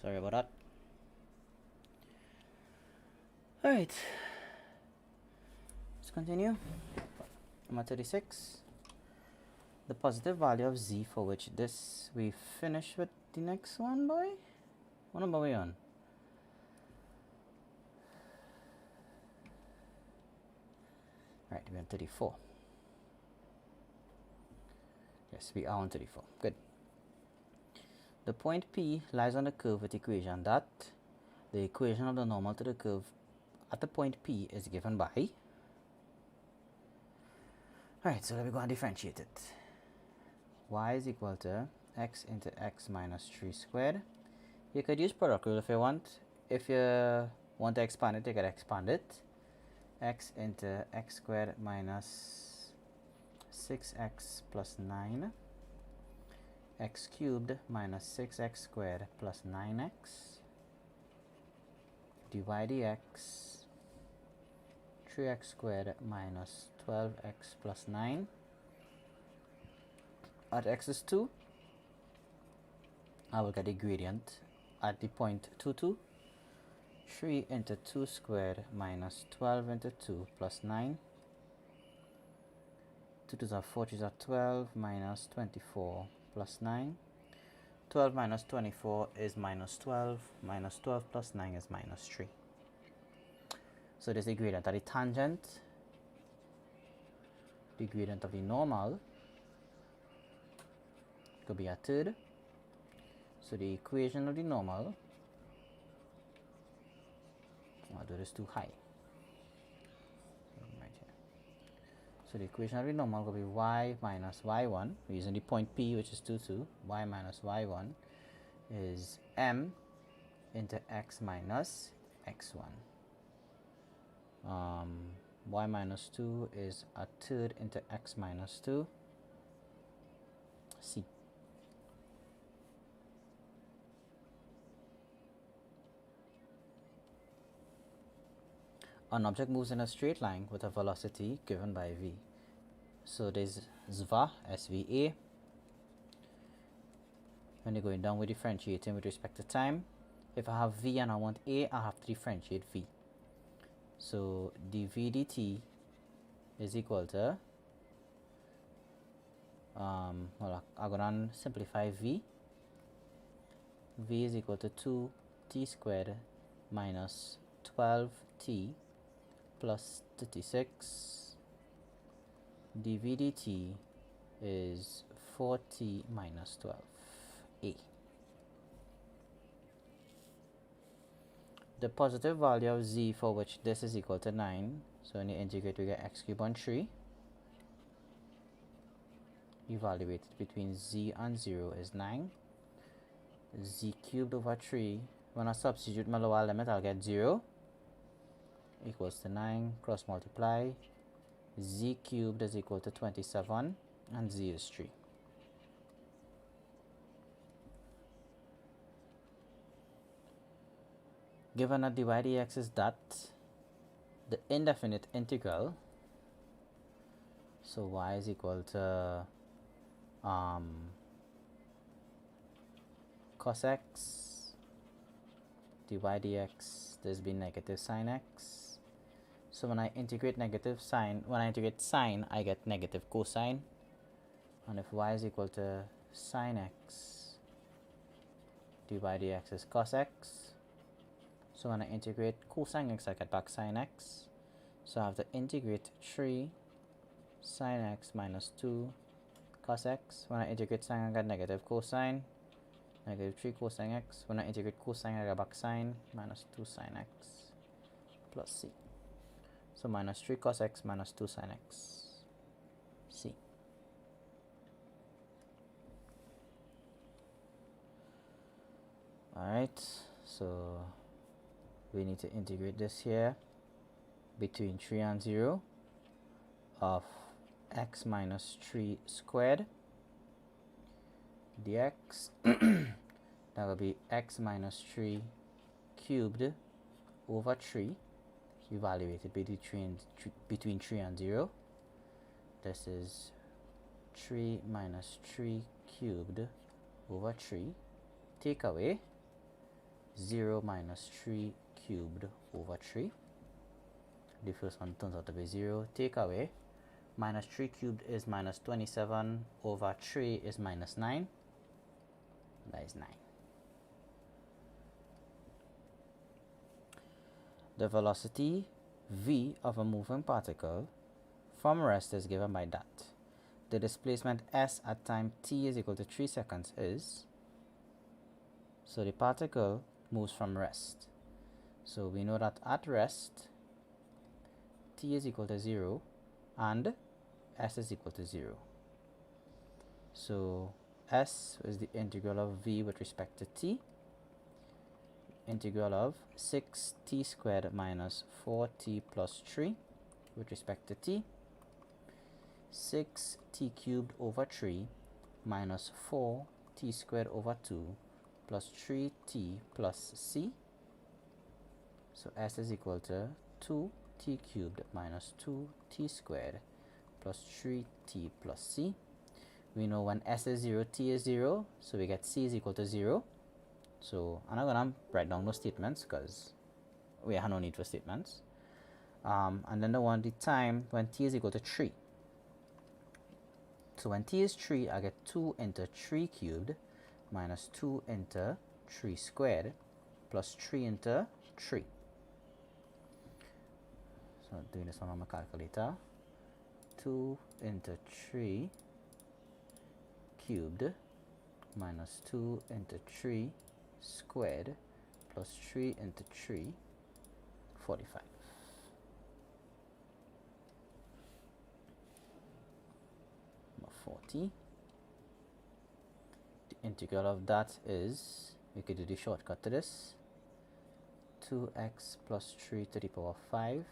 Sorry about that. Alright, let's continue. Number 36. The positive value of z for which this, we finish with the next one, boy. What number are we on? Right, we're on 34. Yes, we are on 34. Good. The point P lies on the curve with equation that the equation of the normal to the curve at the point P is given by. Alright, so let me go and differentiate it. Y is equal to x into x minus 3 squared. You could use product rule if you want. If you want to expand it, you could expand it. X into x squared minus 6x plus 9. X cubed minus 6x squared plus 9x. Dy dx 3x squared minus 12x plus 9. At x is 2, I will get the gradient at the point 2, 2. 3 into 2 squared minus 12 into 2 plus 9. 2 2s are 4, 3s are 12 minus 24 plus 9. 12 minus 24 is minus 12. Minus 12 plus 9 is minus 3. So this is the gradient at the tangent. The gradient of the normal could be a third. So the equation of the normal, I'll do this too high. Right here. So the equation of the normal will be y minus y1. We're using the point P, which is 2, 2. Y minus y1 is m into x minus x1. Y minus 2 is a third into x minus 2. C. An object moves in a straight line with a velocity given by v. So there's sva, sva. When you're going down, we're differentiating with respect to time. If I have v and I want a, I have to differentiate v. So dv dt is equal to, I'm going to simplify v. V is equal to 2t squared minus 12t plus 36. dv dt is 4t minus 12a. The positive value of z for which this is equal to 9. So when you integrate, we get x cubed on 3. Evaluated between z and 0 is 9. Z cubed over 3. When I substitute my lower limit, I'll get 0 equals to 9. Cross multiply. Z cubed is equal to 27 and z is 3. Given that dy dx is that, the indefinite integral, so y is equal to cos x, dy dx, there's been negative sine x. So when I integrate sine, I get negative cosine. And if y is equal to sine x, dy dx is cos x. So when I integrate cosine x, I get back sine x. So I have to integrate 3 sine x minus 2 cos x. When I integrate sine, I get negative cosine. Negative 3 cosine x. When I integrate cosine, I get back sine minus 2 sine x plus c. So minus 3 cos x minus 2 sine x c. Alright, so we need to integrate this here between 3 and 0 of x minus 3 squared dx. That will be x minus 3 cubed over 3 evaluated between 3 and 0. This is 3 minus 3 cubed over 3. Take away 0 minus 3 cubed over 3. The first one turns out to be 0. Take away. Minus 3 cubed is minus 27 over 3 is minus 9. That is 9. The velocity v of a moving particle from rest is given by that. The displacement s at time t is equal to 3 seconds is, so the particle moves from rest. So we know that at rest t is equal to 0 and s is equal to 0. So s is the integral of v with respect to t. Integral of 6t squared minus 4t plus 3 with respect to t. 6t cubed over 3 minus 4t squared over 2 plus 3t plus c. So s is equal to 2t cubed minus 2t squared plus 3t plus c. We know when s is 0, t is 0, so we get c is equal to 0. So I'm not going to write down no statements because we have no need for statements. And then the time when t is equal to 3. So when t is 3, I get 2 into 3 cubed minus 2 into 3 squared plus 3 into 3. So doing this one on my calculator. 2 into 3 cubed minus 2 into 3 squared plus 3 into 3, 45. Number 40. The integral of that is, we could do the shortcut to this, 2x plus 3 to the power 5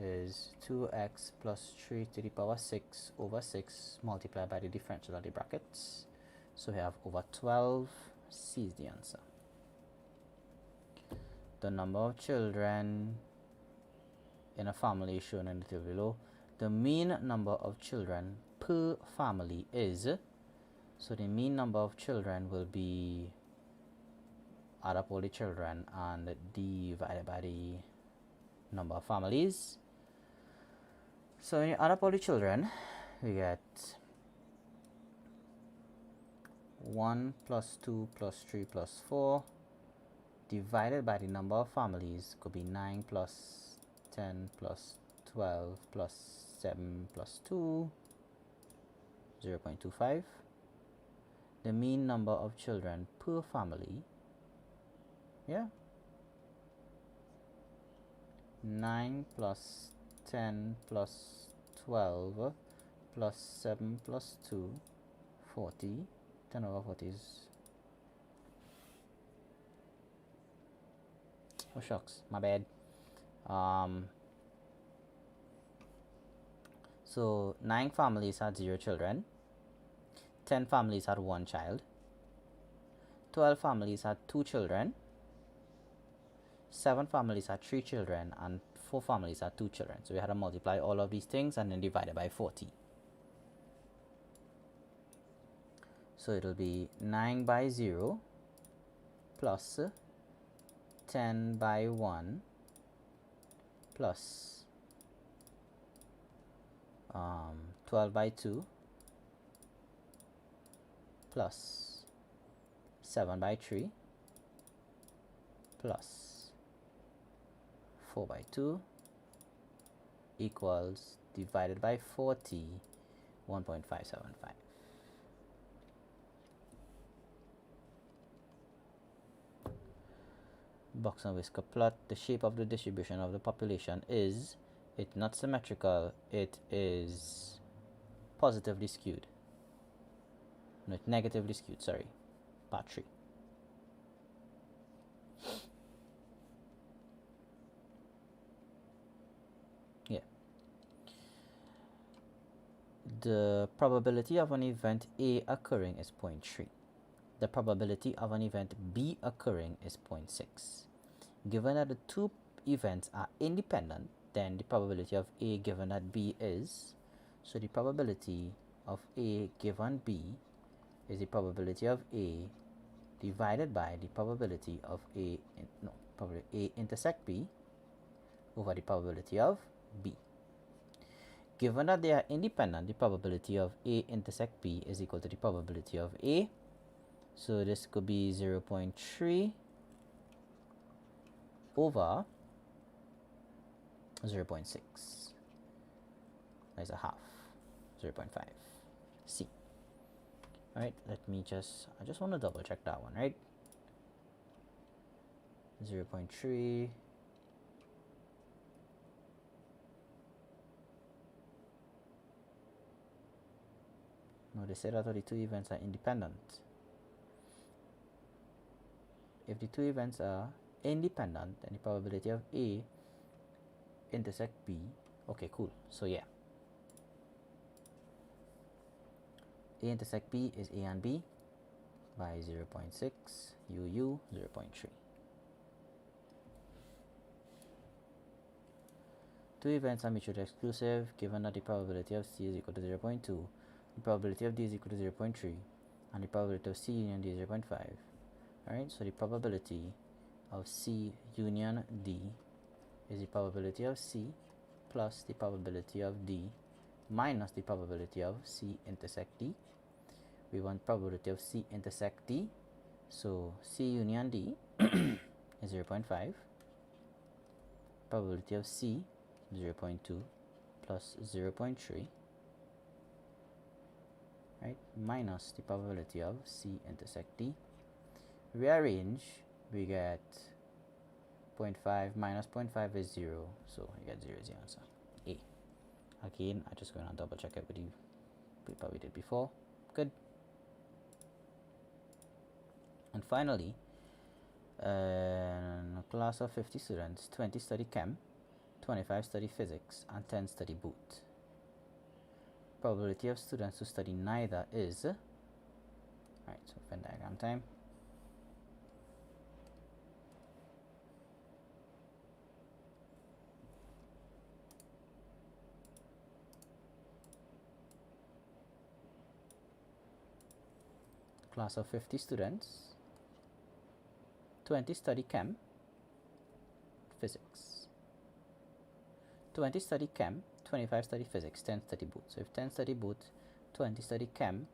is 2x plus 3 to the power 6 over 6 multiplied by the differential of the brackets. So we have over 12. C is the answer. The number of children in a family is shown in the table below. The mean number of children per family is, so the mean number of children will be, add up all the children and divided by the number of families. So when you add up all the children, we get 1 plus 2 plus 3 plus 4 divided by the number of families could be 9 plus 10 plus 12 plus 7 plus 2, 0.25. The mean number of children per family, 9 plus 10 plus 12 plus 7 plus 2, 40. 10 over 40 is, oh shucks, my bad. So 9 families had 0 children, 10 families had 1 child, 12 families had 2 children, 7 families had 3 children, and 4 families had 2 children. So we had to multiply all of these things and then divide it by 40. So it will be 9 by 0 plus 10 by 1 plus 12 by 2 plus 7 by 3 plus 4 by 2 equals, divided by 40, 1.575. Box and whisker plot. The shape of the distribution of the population is, it's not symmetrical, it is positively skewed. No, it's negatively skewed, sorry. Part 3. Yeah. The probability of an event A occurring is 0.3. The probability of an event B occurring is 0.6. Given that the two events are independent, then the probability of A given that B is, so the probability of A given B is the probability of A divided by the probability of probably A intersect B over the probability of B. Given that they are independent, the probability of A intersect B is equal to the probability of A. So this could be 0.3 over 0.6. That's a half. 0.5. C. Alright, I just want to double check that one, right? 0.3 no, they said that the two events are independent. If the two events are independent, then the probability of A intersect B, okay, cool. So yeah, A intersect B is A and B by 0.6, UU 0.3. Two events are mutually exclusive given that the probability of C is equal to 0.2, the probability of D is equal to 0.3, and the probability of C union D is 0.5. Alright, so the probability of C union D is the probability of C plus the probability of D minus the probability of C intersect D. We want probability of C intersect D, so C union D is 0.5, probability of C 0.2 plus 0.3, right, minus the probability of C intersect D. Rearrange, we get 0.5 minus 0.5 is 0, so you get 0 is the answer. A. Again, I'm just going to double check it with the paper we did before. Good. And finally, a class of 50 students, 20 study Chem, 25 study Physics, and 10 study Boot. Probability of students who study neither is, alright, so Venn diagram time. Class of 50 students, 20 study Chem, Physics, 20 study Chem, 25 study Physics, 10 study Boot. So if 10 study Boot, 20 study Chem,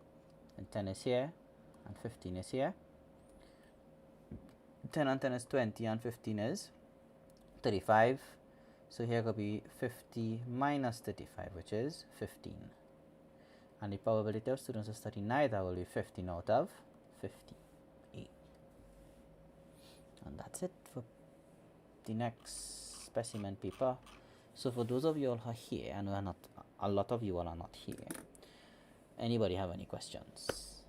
and 10 is here, and 15 is here. 10 and 10 is 20, and 15 is 35. So here could be 50 minus 35, which is 15. And the probability of students who study neither will be 15 out of 50. And that's it for the next specimen paper. So for those of you all who are here, and not a lot of you all are not here, anybody have any questions?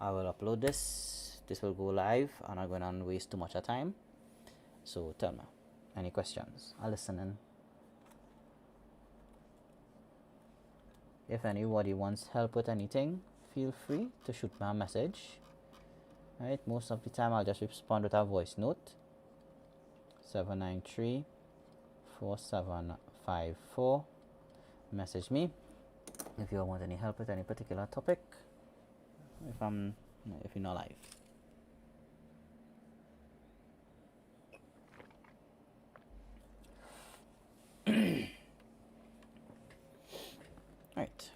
I will upload this. This will go live, and I'm going to waste too much of time. So tell me, any questions? I'll listen in. If anybody wants help with anything, feel free to shoot me a message. Right, most of the time I'll just respond with a voice note. 793-4754. Message me if you want any help with any particular topic. If you're not live. Right.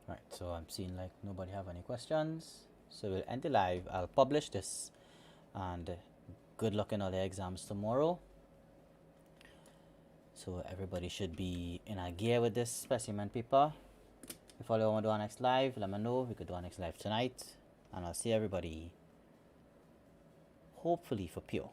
Right, so I'm seeing like nobody have any questions, so we'll end the live. I'll publish this, and good luck in all the exams tomorrow. So everybody should be in a gear with this specimen paper. If all you want to do our next live, let me know. We could do our next live tonight, and I'll see everybody hopefully for pure.